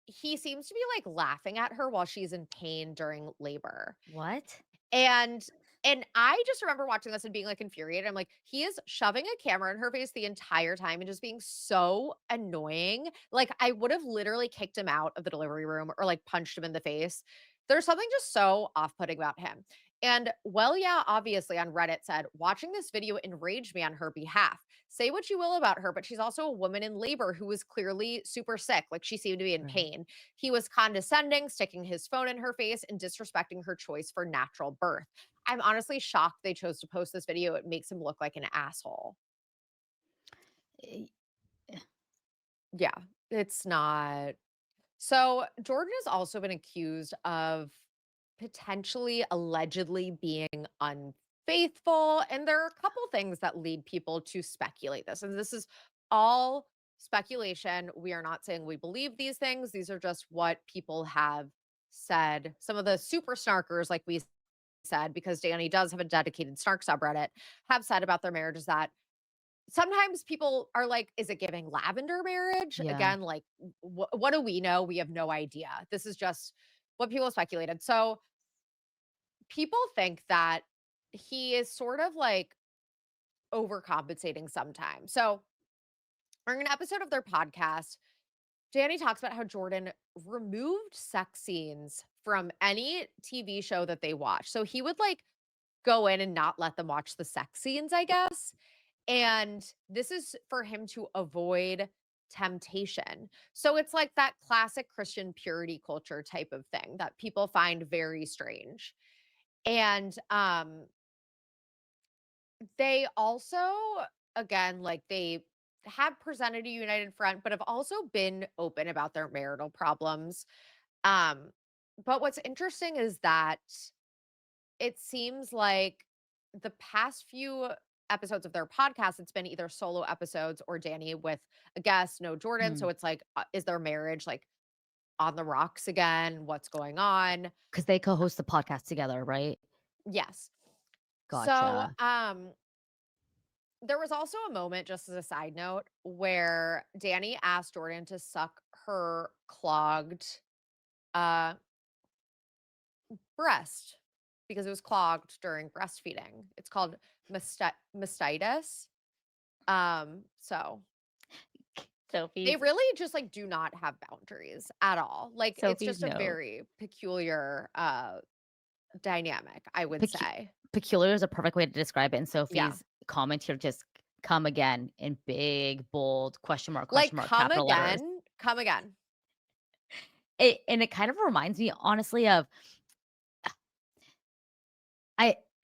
S2: he seems to be like laughing at her while she's in pain during labor.
S1: What?
S2: And I just remember watching this and being, like, infuriated. I'm like, "He is shoving a camera in her face the entire time and just being so annoying." Like, I would have literally kicked him out of the delivery room or, like, punched him in the face. There's something just so off-putting about him. And, well, yeah, obviously on Reddit said, "Watching this video enraged me on her behalf. Say what you will about her, but she's also a woman in labor who was clearly super sick, like, she seemed to be in
S1: Right.
S2: pain. He was condescending, sticking his phone in her face, and disrespecting her choice for natural birth." I'm honestly shocked they chose to post this video. It makes him look like an asshole.
S1: Eh,
S2: Yeah, it's not. So, Jordan has also been accused of potentially, allegedly being unfaithful. And there are a couple things that lead people to speculate this. And this is all speculation. We are not saying we believe these things. These are just what people have said. Some of the super snarkers, like we said, because Danny does have a dedicated Snark subreddit, have said about their marriage is that sometimes people are like, is it giving lavender marriage?
S1: yeah.
S2: Again, like, what do we know? We have no idea. This is just what people speculated. So people think that he is sort of like overcompensating sometimes. So during an episode of their podcast, Danny talks about how Jordan removed sex scenes from any TV show that they watch. So he would like go in and not let them watch the sex scenes, I guess. And this is for him to avoid temptation. So it's like that classic Christian purity culture type of thing that people find very strange. And they also, again, like they have presented a united front, but have also been open about their marital problems. Um, but what's interesting is that it seems like the past few episodes of their podcast, it's been either solo episodes or Danny with a guest, no Jordan. So it's like, is their marriage like on the rocks again? What's going on?
S1: Because they co-host the podcast together, right?
S2: Yes. So,
S1: Gotcha.
S2: there was also a moment, just as a side note, where Danny asked Jordan to suck her clogged uh, breast because it was clogged during breastfeeding. It's called mastitis. So they
S1: Sophie's
S2: really just like do not have boundaries at all. Like it's
S1: Sophie's
S2: just a
S1: note.
S2: very peculiar dynamic, I would
S1: Pecu
S2: say.
S1: Peculiar is a perfect way to describe it, and
S2: Yeah.
S1: Sophie's comment here just come again in big, bold
S2: Like
S1: question mark,
S2: come
S1: capital letters.
S2: again, come again.
S1: It kind of reminds me honestly of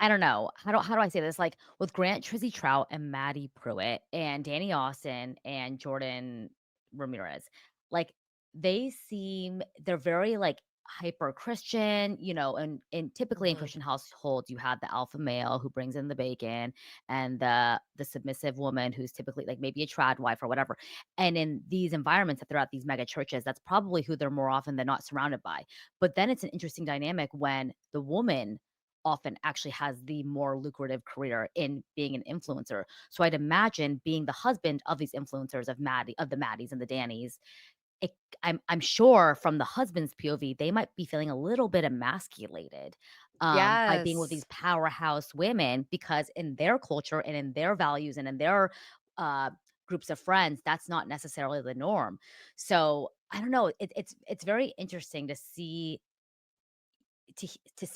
S1: I don't know, how do I say this? Like, with Grant Trizzy Trout and Maddie Pruitt and Dani Austin and Jordan Ramirez, like, they're very, like, hyper Christian, and typically in
S2: Mhm.
S1: Christian households, you have the alpha male who brings in the bacon and the submissive woman who's typically, like, maybe a trad wife or whatever, and in these environments that they're at these mega churches, that's probably who they're more often than not surrounded by, but then it's an interesting dynamic when the woman often actually has the more lucrative career in being an influencer. So I'd imagine being the husband of these influencers of the Maddies and the Dannies, it I'm sure from the husband's POV, they might be feeling a little bit emasculated, by being with these
S2: Yes.
S1: powerhouse women because in their culture and in their values and in their, uh, groups of friends, that's not necessarily the norm. So, I don't know, it's very interesting to see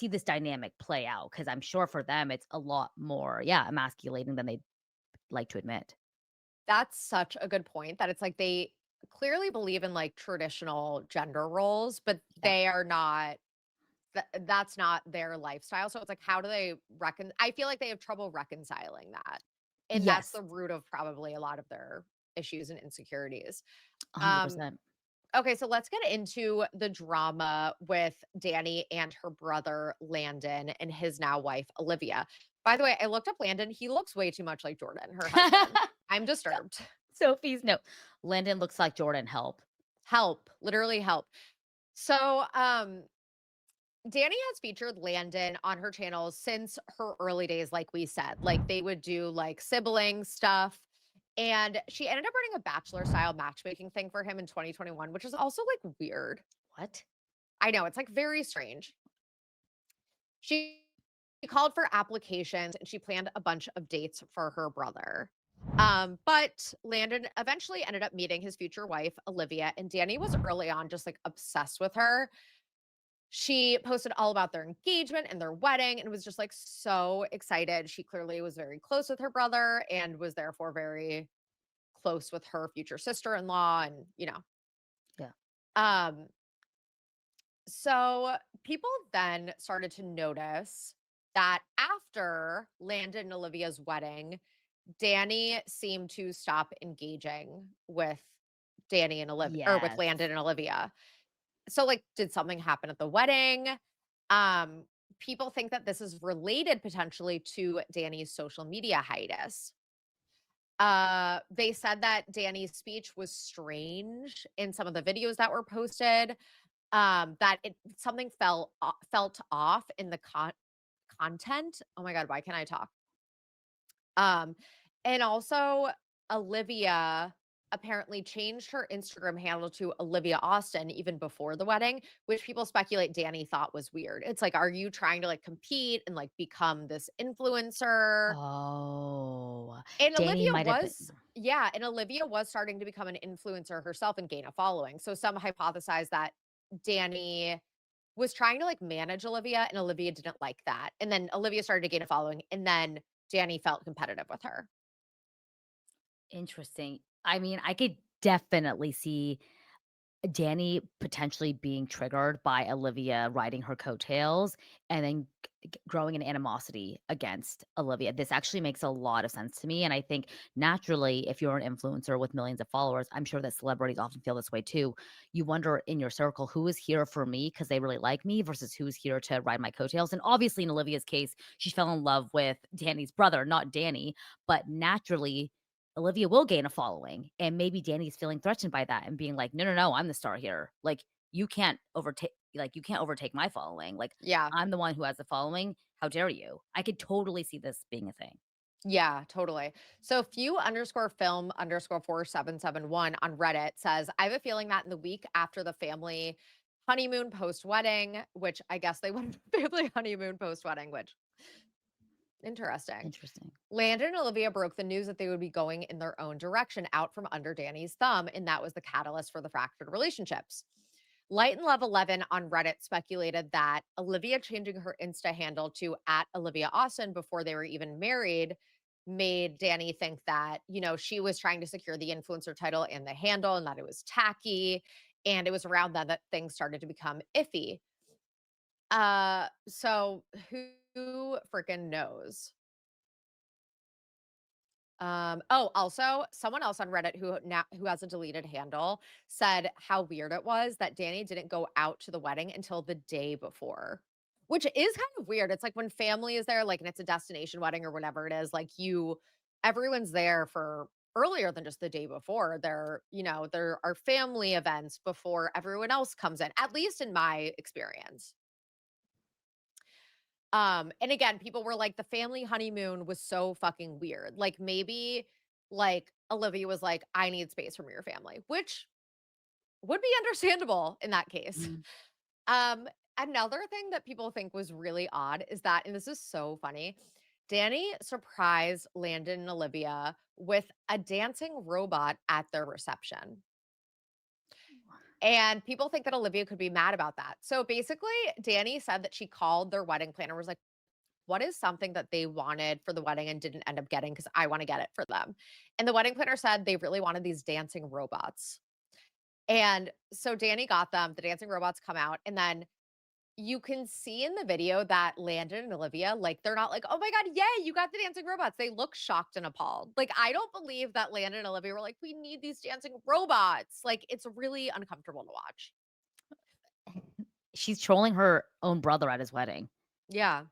S1: this dynamic play out because I'm sure for them it's a lot more, yeah, emasculating than they'd like to admit.
S2: That's such a good point that it's like they clearly believe in like traditional gender roles, but
S1: Yeah.
S2: they are not that's not their lifestyle. So it's like how do they I feel like they have trouble reconciling that. And that's
S1: Yes,
S2: the root of probably a lot of their issues and insecurities. Um
S1: 100%.
S2: okay, so let's get into the drama with Danny and her brother Landon and his now wife Olivia. By the way, I looked up Landon. He looks way too much like Jordan, her husband. I'm
S1: So
S2: disturbed.
S1: Sophie's note, "Landon looks like Jordan, help."
S2: Help, literally help. So, Danny has featured Landon on her channel since her early days, like we said. Like they would do like sibling stuff. And she ended up running a bachelor style matchmaking thing for him in 2021, which is also like weird.
S1: What?
S2: I know it's like very strange. She called for applications and she planned a bunch of dates for her brother. But Landon eventually ended up meeting his future wife, Olivia, and Danny was early on just like obsessed with her. She posted all about their engagement and their wedding and was just like so excited. She clearly was very close with her brother and was therefore very close with her future sister-in-law and,
S1: Yeah.
S2: Um so people then started to notice that after Landon and Olivia's wedding, Danny seemed to stop engaging with Danny and Olivia or with
S1: Yes.
S2: Landon and Olivia. So like did something happen at the wedding? Um People think that this is related potentially to Danny's social media hiatus. They said that Danny's speech was strange in some of the videos that were posted, that it something felt off in the content. Oh my god, why can't I talk? Um, and also Olivia apparently changed her Instagram handle to Olivia Austin even before the wedding, which people speculate Danny thought was weird. It's like, are you trying to like compete and like become this influencer?
S1: Oh,
S2: And
S1: Danny
S2: Olivia
S1: might have
S2: was,
S1: been
S2: yeah, and Olivia was starting to become an influencer herself and gain a following. So some hypothesize that Danny was trying to like manage Olivia and Olivia didn't like that. And then Olivia started to gain a following and then Danny felt competitive with her.
S1: Interesting. I mean, I could definitely see Danny potentially being triggered by Olivia riding her coattails and then growing an animosity against Olivia. This actually makes a lot of sense to me. And I think naturally, if you're an influencer with millions of followers, I'm sure that celebrities often feel this way too. You wonder in your circle who is here for me because they really like me versus who's here to ride my coattails. And obviously, in Olivia's case, she fell in love with Danny's brother, not Danny, but naturally, Olivia will gain a following, and maybe Danny's feeling threatened by that and being like, "No, no, no, I'm the star here. Like, you can't overtake my following. Like,
S2: Yeah.
S1: I'm the one who has the following. How dare you?" I could totally see this being a thing.
S2: Yeah, totally. So few_film_4771 on Reddit says, I have a feeling that in the week after the family honeymoon post wedding, which I guess they went family honeymoon post wedding, which interesting.
S1: Interesting.
S2: Landon and Olivia broke the news that they would be going in their own direction out from under Danny's thumb, and that was the catalyst for the fractured relationships. Light and Love 11 on Reddit speculated that Olivia changing her Insta handle to at Olivia Austin before they were even married made Danny think that, she was trying to secure the influencer title and the handle and that it was tacky. And it was around then that things started to become iffy. So who freaking knows? Oh, also, someone else on Reddit who has a deleted handle said how weird it was that Danny didn't go out to the wedding until the day before, which is kind of weird. It's like when family is there, like, and it's a destination wedding or whatever it is, like everyone's there for earlier than just the day before. There are family events before everyone else comes in, at least in my experience. And again, people were like, the family honeymoon was so fucking weird. Like maybe like Olivia was like, I need space from your family, which would be understandable in that case.
S1: Mhm.
S2: Um, Another thing that people think was really odd is that, and this is so funny, Danny surprised Landon and Olivia with a dancing robot at their reception. And people think that Olivia could be mad about that. So basically, Danny said that she called their wedding planner, was like, what is something that they wanted for the wedding and didn't end up getting? Because I want to get it for them. And the wedding planner said they really wanted these dancing robots. And so Danny got them, the dancing robots come out, and then you can see in the video that Landon and Olivia, like, they're not like, oh my God, yay, you got the dancing robots. They look shocked and appalled. Like, I don't believe that Landon and Olivia were like, we need these dancing robots. Like, it's really uncomfortable to watch.
S1: She's trolling her own brother at his wedding.
S2: Yeah.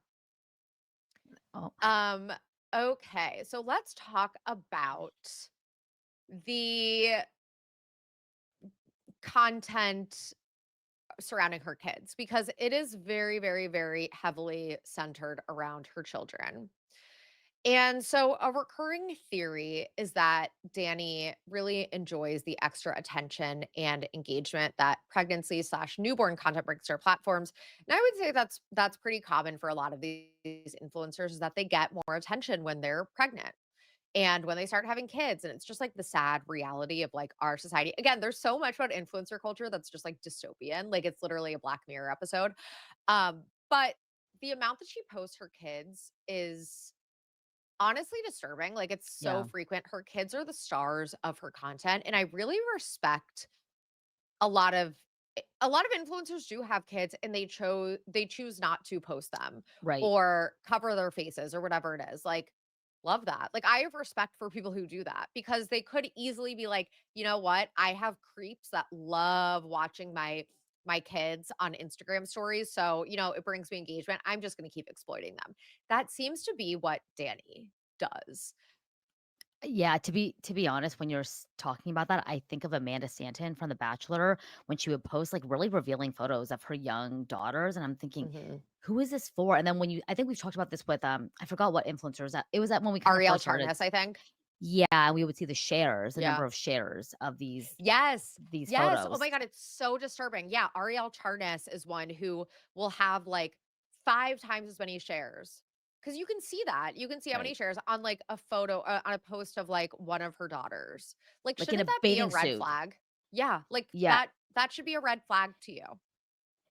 S1: Oh,
S2: Um, okay. So let's talk about the content surrounding her kids because it is very, very, very heavily centered around her children. And so, a recurring theory is that Danny really enjoys the extra attention and engagement that pregnancy slash newborn content brings to her platforms. And I would say that's pretty common for a lot of these influencers is that they get more attention when they're pregnant and when they start having kids. And it's just like the sad reality of like our society. Again, there's so much about influencer culture that's just like dystopian. Like it's literally a Black Mirror episode. But the amount that she posts her kids is honestly disturbing. Like it's so
S1: yeah,
S2: frequent. Her kids are the stars of her content. And I really respect a lot of a lot of influencers do have kids and they choose not to post them
S1: right.
S2: or cover their faces or whatever it is. Like love that. Like I have respect for people who do that because they could easily be like, "You know what? I have creeps that love watching my kids on Instagram stories, so, it brings me engagement. I'm just going to keep exploiting them." That seems to be what Danny does.
S1: Yeah, to be honest, when you're talking about that, I think of Amanda Stanton from The Bachelor when she would post like really revealing photos of her young daughters, and I'm thinking,
S2: Mhm.
S1: who is this for? And then I think we've talked about this with I forgot what influencers that it was that when we kind of
S2: Ariel
S1: first started.
S2: Charnas, I think.
S1: Yeah, we would see the shares, the
S2: Yeah.
S1: number of shares of
S2: Yes.
S1: these
S2: Yes. Oh
S1: photos.
S2: my god, it's so disturbing. Yeah, Ariel Charnas is one who will have, like, 5 times as many shares. Because you can see that. You can see how many
S1: Right.
S2: shares on, like, a photo on a post of, like, one of her daughters. Like,
S1: Like in
S2: shouldn't
S1: a
S2: that be a
S1: bathing
S2: red
S1: suit.
S2: flag? Yeah, like,
S1: Yeah.
S2: that should be a red flag to you.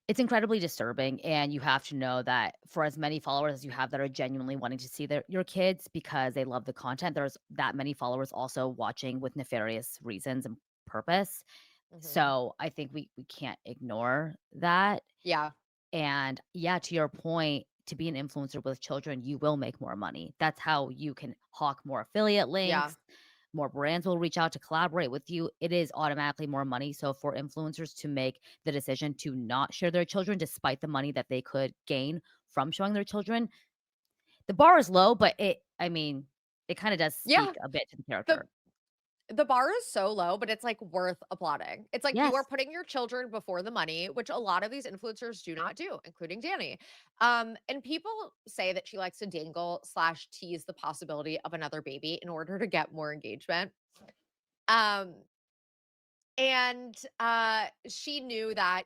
S1: It's incredibly disturbing, and you have to know that for as many followers as you have that are genuinely wanting to see your kids because they love the content, there's that many followers also watching with nefarious reasons and purpose.
S2: Mhm.
S1: So, I think we can't ignore that,
S2: Yeah.
S1: and yeah, to your point, to be an influencer with children, you will make more money. That's how you can hawk more affiliate
S2: Yeah.
S1: links, more brands will reach out to collaborate with you. It is automatically more money. So for influencers to make the decision to not share their children despite the money that they could gain from showing their children, the bar is low, but I mean, it kind of does
S2: Yeah.
S1: speak a bit to the
S2: The
S1: character.
S2: the bar is so low, but it's, like, worth applauding. It's like you are
S1: Yes.
S2: putting your children before the money, which a lot of these influencers do not do, including Dani. And people say that she likes to dangle/tease the possibility of another baby in order to get more engagement. Um, and she knew that,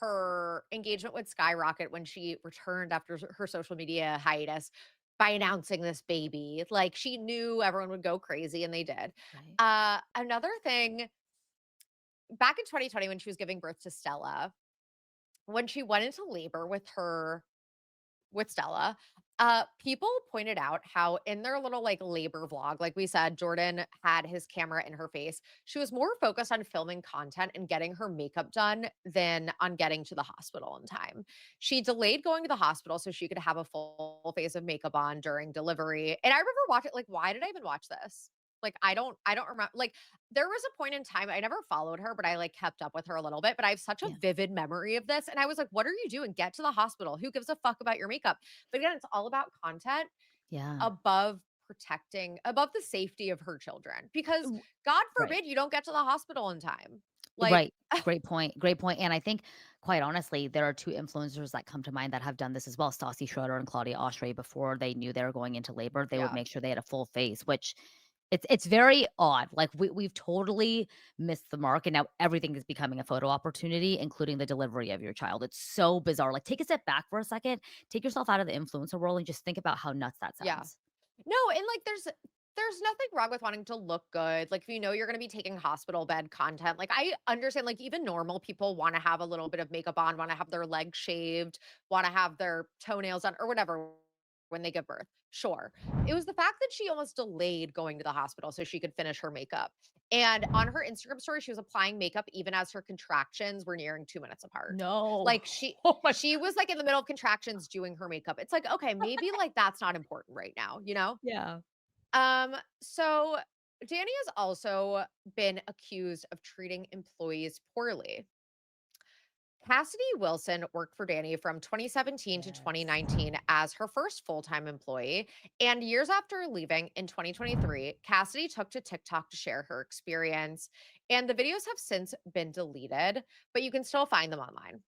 S2: her engagement would skyrocket when she returned after her social media hiatus by announcing this baby. Like, she knew everyone would go crazy, and they did.
S1: Right.
S2: Another thing, back in 2020 when she was giving birth to Stella, when she went into labor with Stella, people pointed out how in their little, like, labor vlog, like we said, Jordan had his camera in her face. She was more focused on filming content and getting her makeup done than on getting to the hospital in time. She delayed going to the hospital so she could have a full face of makeup on during delivery, and I remember watching, like, why did I even watch this? Like, I don't remember, like, there was a point in time I never followed her, but I, like, kept up with her a little bit, but I have such a
S1: Yeah.
S2: vivid memory of this, and I was like, "What are you doing? Get to the hospital. Who gives a fuck about your makeup?" But again, it's all about content
S1: Yeah.
S2: above the safety of her children, because
S1: W-
S2: God
S1: Right.
S2: forbid you don't get to the hospital in time. Like,
S1: Right. Great point. Great point. And I think, quite honestly, there are two influencers that come to mind that have done this as well. Stassi Schroeder and Claudia Oshry, before they knew they were going into labor, they would
S2: yeah.
S1: make sure they had a full face, which it's very odd. Like we've totally missed the mark, and now everything is becoming a photo opportunity, including the delivery of your child. It's so bizarre. Like, take a step back for a second, take yourself out of the influencer world, and just think about how nuts that
S2: Yeah.
S1: sounds.
S2: No, and, like, there's nothing wrong with wanting to look good. Like, if you know you're gonna be taking hospital bed content, like, I understand, like, even normal people wanna have a little bit of makeup on, wanna have their legs shaved, wanna have their toenails done, or whatever when they give birth. Sure. It was the fact that she almost delayed going to the hospital so she could finish her makeup. And on her Instagram story, she was applying makeup even as her contractions were nearing 2 minutes apart.
S1: No.
S2: Like, she
S1: Oh my
S2: she was, like, in the middle of contractions doing her makeup. It's like, okay, maybe, like, that's not important right now, you know?
S1: yeah.
S2: So Danny has also been accused of treating employees poorly. Cassidy Wilson worked for Danny from 2017 to
S1: Yes.
S2: 2019 as her first full time employee. And years after leaving in 2023, Cassidy took to TikTok to share her experience. And the videos have since been deleted, but you can still find them online.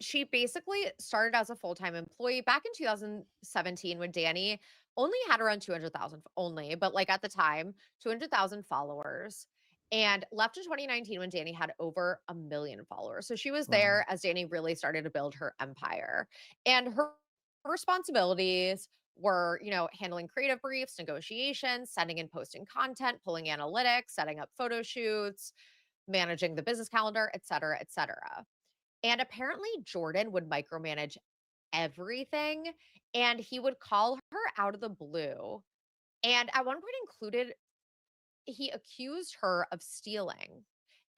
S2: She basically started as a full-time employee back in 2017 when Danny only had around 200,000 only, but like at the time, 200,000 followers, and left in 2019 when Danny had over a million followers. So she was
S1: Wow.
S2: there as Danny really started to build her empire. And her responsibilities were, handling creative briefs, negotiations, sending and posting content, pulling analytics, setting up photo shoots, managing the business calendar, et cetera, et cetera. And apparently Jordan would micromanage everything, and he would call her out of the blue. And at one point included he accused her of stealing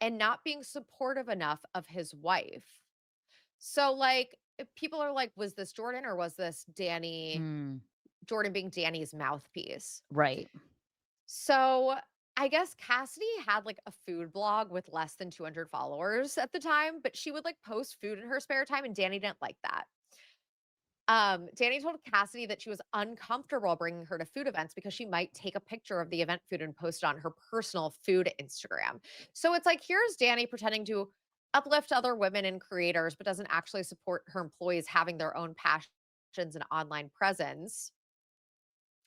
S2: and not being supportive enough of his wife. So, like, people are like, was this Jordan or was this
S1: Mm,
S2: Jordan being Danny's mouthpiece?
S1: right.
S2: So, I guess Cassidy had, like, a food blog with less than 200 followers at the time, but she would, like, post food in her spare time, and Danny didn't like that. Danny told Cassidy that she was uncomfortable bringing her to food events because she might take a picture of the event food and post it on her personal food Instagram. So it's like, here's Danny pretending to uplift other women and creators, but doesn't actually support her employees having their own passions and online presence.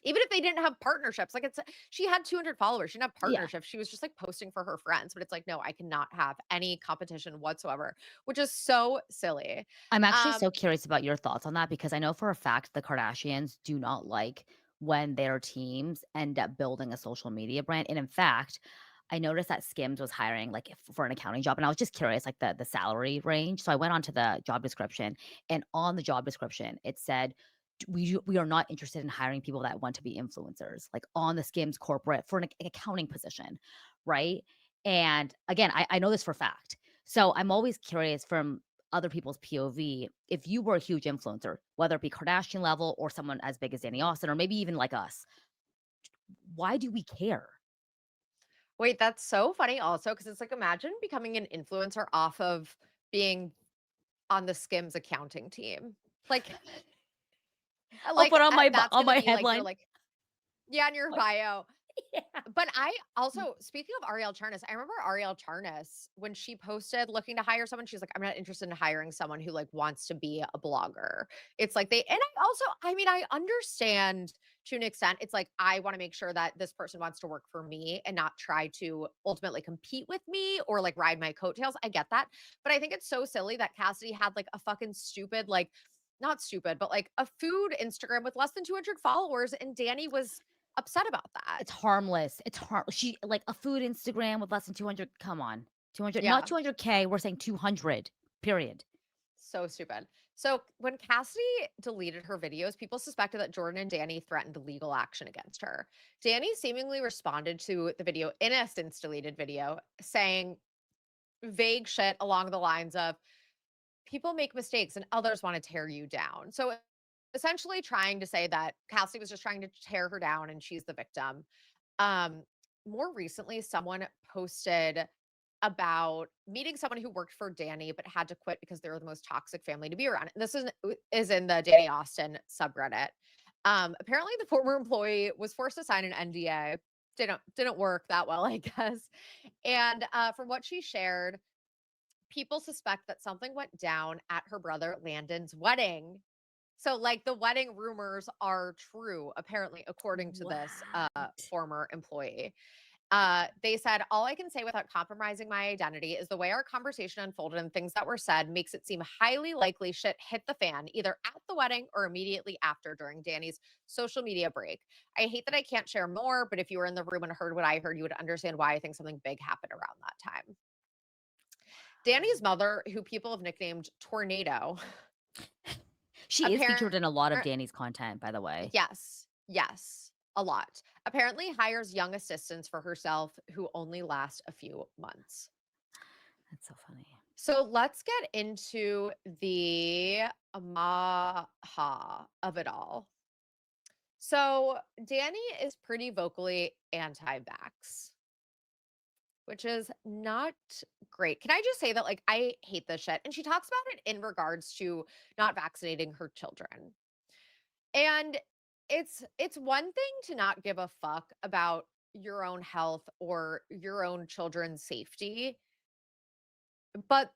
S2: Even if they didn't have partnerships, like, she had 200 followers, she didn't have
S1: Yeah.
S2: partnerships, she was just, like, posting for her friends, but it's like, "No, I cannot have any competition whatsoever," which is so silly.
S1: I'm actually
S2: Um
S1: so curious about your thoughts on that because I know for a fact the Kardashians do not like when their teams end up building a social media brand. And in fact, I noticed that Skims was hiring, like, for an accounting job, and I was just curious, like, the salary range, so I went onto the job description, and on the job description, it said, We are not interested in hiring people that want to be influencers," like, on the Skims corporate for an accounting position, right? And, again, I know this for a fact. So, I'm always curious from other people's POV, if you were a huge influencer, whether it be Kardashian level or someone as big as Dani Austin or maybe even like us, why do we care?
S2: Wait, that's so funny also because it's like imagine becoming an influencer off of being on the Skims accounting team. Like
S1: I'll put on
S2: that's
S1: on
S2: gonna
S1: my
S2: be like your
S1: headline.
S2: like yeah, in your bio.
S1: Yeah.
S2: But I also speaking of Ariel Charnas, I remember Ariel Charnas when she posted looking to hire someone, she's like, "I'm not interested in hiring someone who, like, wants to be a blogger." It's like they and I also I mean, I understand to an extent, it's like, I wanna make sure that this person wants to work for me and not try to ultimately compete with me or, like, ride my coattails, I get that. But I think it's so silly that Cassidy had, like, a fucking stupid, like not stupid, but, like, a food Instagram with less than 200 followers, and Danny was upset about that.
S1: It's harmless. It's she like a food Instagram with less than 200, come on. 200, not
S2: Yeah.
S1: 200K, we're saying 200, period.
S2: So stupid. So when Cassidy deleted her videos, people suspected that Jordan and Danny threatened legal action against her. Danny seemingly responded to the video in a since deleted video, saying vague shit along the lines of people make mistakes and others want to tear you down. So essentially trying to say that Cassidy was just trying to tear her down and she's the victim. Um, More recently, someone posted about meeting someone who worked for Danny but had to quit because they were the most toxic family to be around. And this is in the Dani Austin subreddit. Apparently, the former employee was forced to sign an NDA. Didn't work that well, I guess. And from what she shared, people suspect that something went down at her brother Landon's wedding. So, like, the wedding rumors are true, apparently, according to this
S1: What?
S2: former employee. They said, all I can say without compromising my identity is the way our conversation unfolded and things that were said makes it seem highly likely shit hit the fan either at the wedding or immediately after during Danny's social media break. I hate that I can't share more, but if you were in the room and heard what I heard, you would understand why I think something big happened around that time. Danny's mother, who people have nicknamed Tornado,
S1: She is
S2: apparently
S1: featured in a lot of Danny's content, by the way.
S2: yes, yes, a lot. Apparently hires young assistants for herself who only last a few months.
S1: That's so funny.
S2: So let's get into the maha of it all. So Danny is pretty vocally anti-vax, which is not great. Can I just say that like I hate this shit? And she talks about it in regards to not vaccinating her children. And it's one thing to not give a fuck about your own health or your own children's safety, but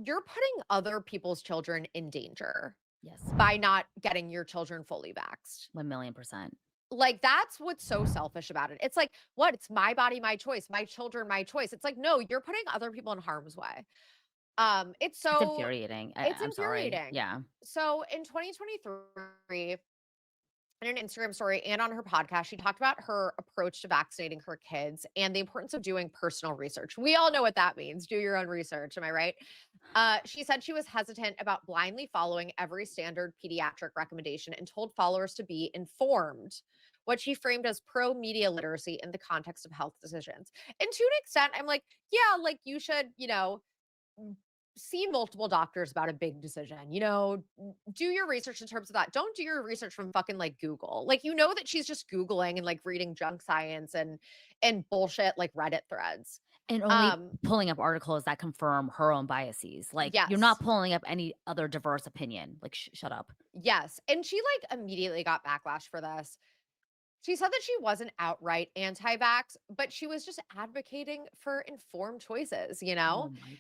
S2: you're putting other people's children in danger
S1: Yes,
S2: by not getting your children fully vaxxed.
S1: 1,000,000%.
S2: Like, that's what's so selfish about it. It's like, what? It's my body, my choice, my children, my choice. It's like, no, you're putting other people in harm's way. It's
S1: It's
S2: so
S1: infuriating.
S2: it's
S1: I'm sorry.
S2: infuriating.
S1: Yeah.
S2: So in 2023, in an Instagram story and on her podcast, she talked about her approach to vaccinating her kids and the importance of doing personal research. We all know what that means. Do your own research. Am I right? She said she was hesitant about blindly following every standard pediatric recommendation and told followers to be informed, what she framed as pro media literacy in the context of health decisions. And to an extent, I'm like, yeah, like you should, see multiple doctors about a big decision. Do your research in terms of that. Don't do your research from fucking like Google. Like that she's just Googling and like reading junk science and bullshit like Reddit threads.
S1: And only
S2: Um,
S1: pulling up articles that confirm her own biases. Like, you're not
S2: yes.
S1: pulling up any other diverse opinion. Like, shut up.
S2: Yes. And she like immediately got backlash for this. She said that she wasn't outright anti-vax, but she was just advocating for informed choices, you
S1: Oh
S2: know?
S1: my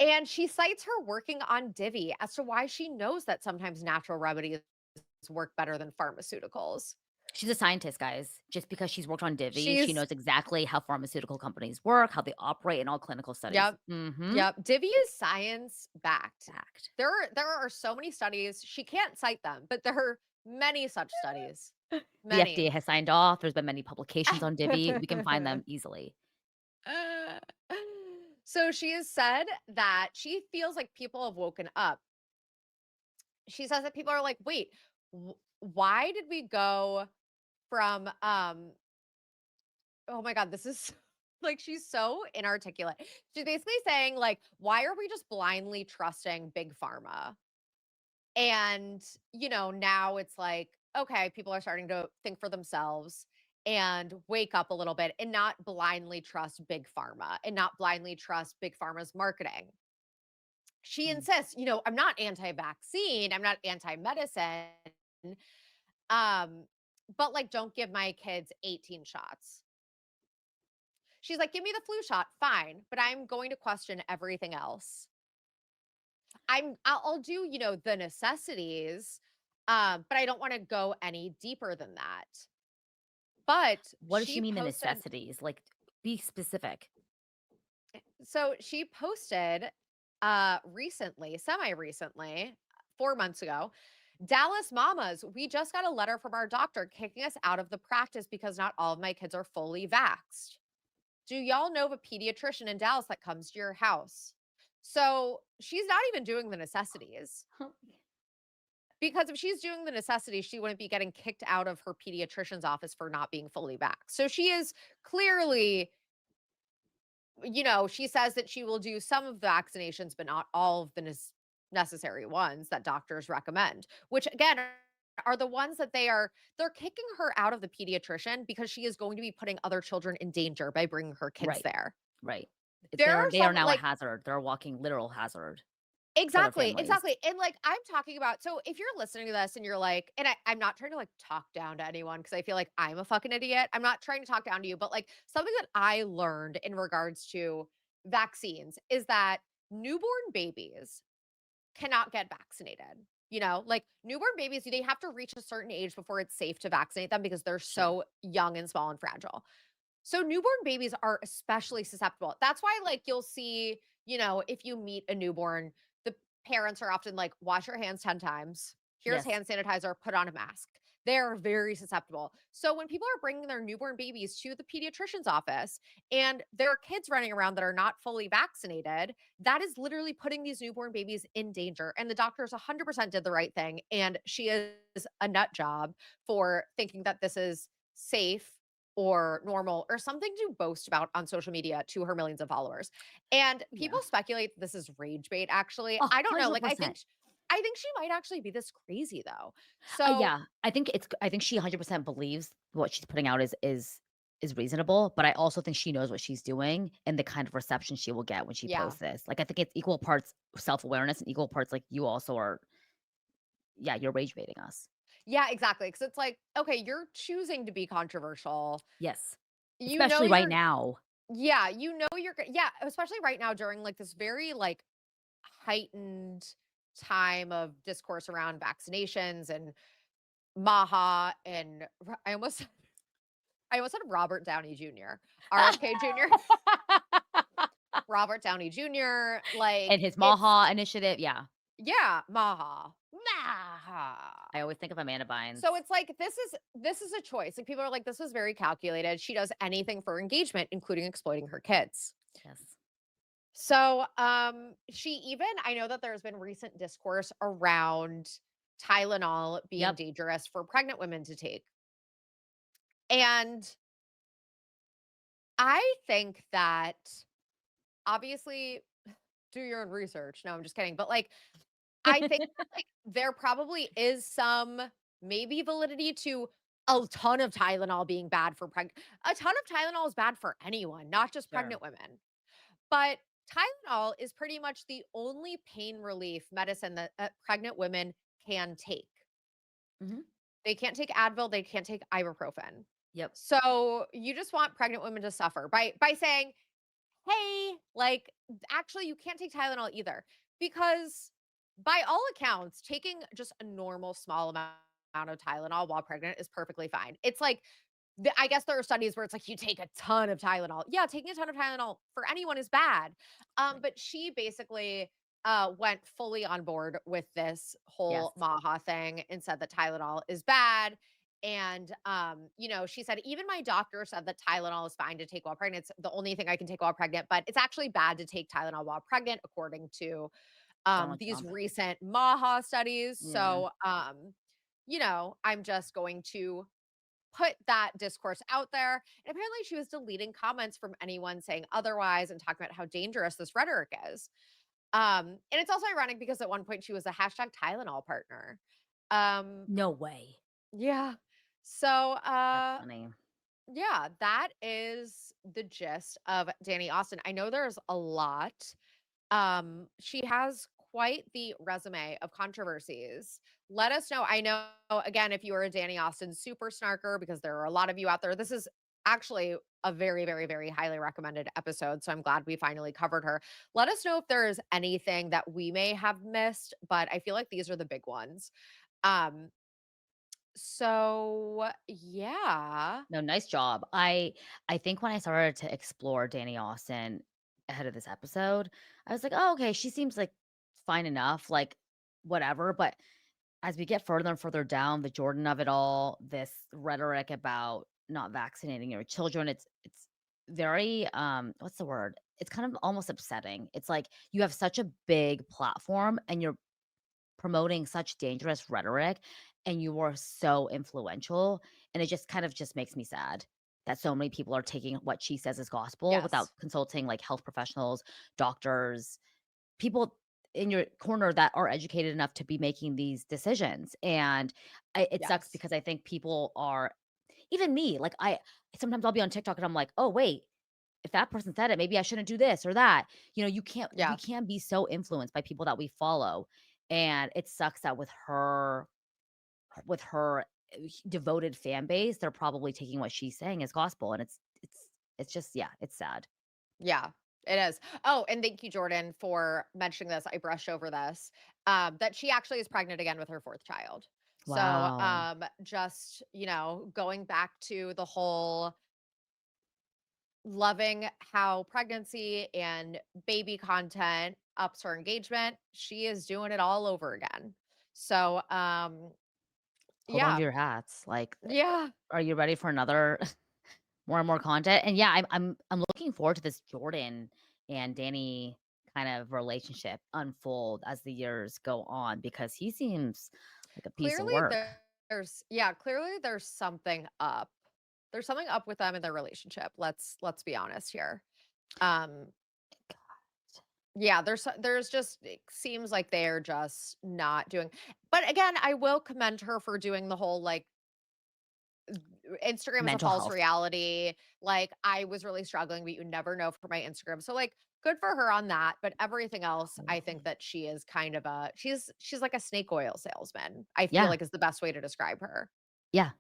S2: And she cites her working on Divi as to why she knows that sometimes natural remedies work better than pharmaceuticals.
S1: She's a scientist, guys. Just because she's worked on Divi, she
S2: She's
S1: knows exactly how pharmaceutical companies work, how they operate in all clinical studies.
S2: yep,
S1: Mhm.
S2: yep. Divi is science backed.
S1: Fact.
S2: There are so many studies. She can't cite them, but there are many such studies.
S1: The FDA
S2: Many.
S1: has signed off. There's been many publications on Divi. We can find them easily.
S2: So she has said that she feels like people have woken up. She says that people are like, "Wait, why did we go from oh my god, this is like she's so inarticulate." She's basically saying like, "Why are we just blindly trusting big pharma?" And, now it's like, okay, people are starting to think for themselves and wake up a little bit and not blindly trust big pharma and not blindly trust big pharma's marketing. She
S1: Mm.
S2: insists, I'm not anti-vaccine, I'm not anti-medicine, um, but like, don't give my kids 18 shots. She's like, give me the flu shot, fine, but I'm going to question everything else. I'll do, the necessities, but I don't wanna go any deeper than that. But
S1: What does she
S2: she
S1: mean the
S2: posted
S1: necessities? Like, be specific.
S2: she posted, recently, semi-recently, 4 months ago, "Dallas mamas, we just got a letter from our doctor kicking us out of the practice because not all of my kids are fully vaxxed. Do y'all know of a pediatrician in Dallas that comes to your house?" So, she's not even doing the necessities. Because if she's doing the necessities, she wouldn't be getting kicked out of her pediatrician's office for not being fully vaxxed. So she is clearly, she says that she will do some of the vaccinations, but not all of the necessary ones that doctors recommend, which again are the ones that they're kicking her out of the pediatrician because she is going to be putting other children in danger by bringing her kids
S1: Right,
S2: there.
S1: right.
S2: There are
S1: They are
S2: some
S1: now a
S2: like
S1: hazard. They're a walking literal hazard for their
S2: Exactly,
S1: families.
S2: exactly, and, like, I'm talking about so if you're listening to this and you're like and I'm not trying to, like, talk down to anyone because I feel like I'm a fucking idiot. I'm not trying to talk down to you, but, like, something that I learned in regards to vaccines is that newborn babies cannot get vaccinated, Like, newborn babies, they have to reach a certain age before it's safe to vaccinate them because they're
S1: Sure.
S2: so young and small and fragile. So newborn babies are especially susceptible. That's why like you'll see, if you meet a newborn, the parents are often like, wash your hands 10 times. Here's
S1: Yes.
S2: hand sanitizer, put on a mask. They're very susceptible. So when people are bringing their newborn babies to the pediatrician's office and there are kids running around that are not fully vaccinated, that is literally putting these newborn babies in danger. And the doctors 100% did the right thing. And she is a nut job for thinking that this is safe or normal or something to boast about on social media to her millions of followers. And
S1: Yeah.
S2: people speculate that this is rage bait actually. I don't know. Like
S1: 100%.
S2: I think she might actually be this crazy though. So,
S1: Yeah, I think she 100% believes what she's putting out is reasonable, but I also think she knows what she's doing and the kind of reception she will get when she
S2: yeah.
S1: posts this. Like, I think it's equal parts self-awareness and equal parts, like, you also are yeah, you're rage baiting us.
S2: Yeah, exactly. Cuz it's like, okay, you're choosing to be controversial.
S1: Yes.
S2: You know
S1: Especially right
S2: you're
S1: now.
S2: yeah, yeah, especially right now during like this very like heightened time of discourse around vaccinations and Maha and I almost said Robert Downey Jr. RFK Jr. Robert Downey Jr.
S1: And
S2: Like
S1: his
S2: it's
S1: Maha initiative, yeah.
S2: yeah, Maha. Maha.
S1: I always think of Amanda Bynes.
S2: So it's like this is a choice. Like people are like, this was very calculated. She does anything for engagement, including exploiting her kids.
S1: Yes.
S2: So she even I know that there's been recent discourse around Tylenol being
S1: Yep.
S2: dangerous for pregnant women to take. And I think that obviously do your own research. No, I'm just kidding. But like, I think like there probably is some maybe validity to a ton of Tylenol being bad for pregnant. A ton of Tylenol is bad for anyone, not just
S1: Sure.
S2: pregnant women. But Tylenol is pretty much the only pain relief medicine that pregnant women can take.
S1: Mhm.
S2: They can't take Advil, they can't take ibuprofen.
S1: Yep.
S2: So you just want pregnant women to suffer by saying, "Hey, like, actually, you can't take Tylenol either." Because by all accounts, taking just a normal small amount of Tylenol while pregnant is perfectly fine. It's like, I guess there are studies where it's like you take a ton of Tylenol. Yeah, taking a ton of Tylenol for anyone is bad.
S1: Right.
S2: But she basically went fully on board with this whole
S1: Yes.
S2: Maha thing and said that Tylenol is bad. And, she said, even my doctor said that Tylenol is fine to take while pregnant. It's the only thing I can take while pregnant, but it's actually bad to take Tylenol while pregnant, according to
S1: Donald
S2: these
S1: Trump.
S2: recent MAHA studies.
S1: Yeah.
S2: So, I'm just going to put that discourse out there. And apparently, she was deleting comments from anyone saying otherwise and talking about how dangerous this rhetoric is. And it's also ironic because at one point she was a hashtag Tylenol partner. Um,
S1: No way.
S2: yeah. So,
S1: That's funny.
S2: yeah, that is the gist of Dani Austin. I know there's a lot. She has quite the resume of controversies. Let us know. I know, again, if you are a Dani Austin super snarker, because there are a lot of you out there, this is actually a very, very, very highly recommended episode. So I'm glad we finally covered her. Let us know if there's anything that we may have missed, but I feel like these are the big ones. Um, so yeah.
S1: No, nice job. I think when I started to explore Dani Austin ahead of this episode, I was like, "Oh, okay, she seems like fine enough, like whatever." But as we get further and further down the Jordan of it all, this rhetoric about not vaccinating your children, it's very what's the word? It's kind of almost upsetting. It's like you have such a big platform and you're promoting such dangerous rhetoric and you are so influential, and it just kind of just makes me sad that so many people are taking what she says as gospel without
S2: Yes.
S1: consulting like health professionals, doctors, people in your corner that are educated enough to be making these decisions. And it sucks
S2: Yes.
S1: because I think people are, even me, like I sometimes I'll be on TikTok and I'm like, oh wait, if that person said it, maybe I shouldn't do this or that. You can't, we
S2: Yeah.
S1: can be so influenced by people that we follow. And it sucks that with her devoted fan base, they're probably taking what she's saying as gospel. And it's just, yeah, it's sad.
S2: Yeah, it is. Oh, and thank you, Jordan, for mentioning this. I brushed over this. That she actually is pregnant again with her fourth child. So,
S1: Wow.
S2: just, going back to the whole loving how pregnancy and baby content ups her engagement, she is doing it all over again. So,
S1: Hold on to
S2: yeah,
S1: your hats. Like,
S2: yeah,
S1: are you ready for another more and more content? And yeah, I'm looking forward to this Jordan and Danny kind of relationship unfold as the years go on because he seems like a piece of
S2: clearly
S1: work.
S2: clearly there's something up. There's something up with them in their relationship. Let's be honest here. Um, yeah, there's just it seems like they're just not doing. But again, I will commend her for doing the whole like Instagram is a
S1: Mental
S2: false
S1: health.
S2: reality. Like I was really struggling, but you never know for my Instagram. So like good for her on that, but everything else I think
S1: Totally.
S2: that she is kind of a she's like a snake oil salesman. I feel
S1: Yeah.
S2: like is the best way to describe her.
S1: Yeah.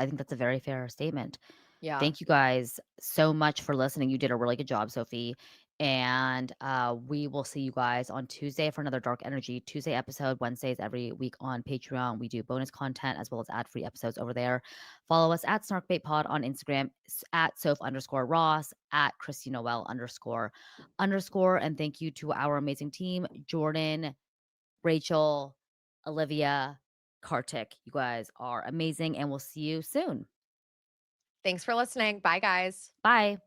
S1: I think that's a very fair statement.
S2: Yeah.
S1: Thank you guys so much for listening. You did a really good job, Sophie. And we will see you guys on Tuesday for another Dark Energy Tuesday episode. Wednesdays every week on Patreon. We do bonus content as well as ad free episodes over there. Follow us at SnarkBaitPod on Instagram, at Soph_Ross, at Christy Noel __. And thank you to our amazing team, Jordan, Rachel, Olivia, Kartik. You guys are amazing, and we'll see you soon.
S2: Thanks for listening. Bye guys.
S1: Bye.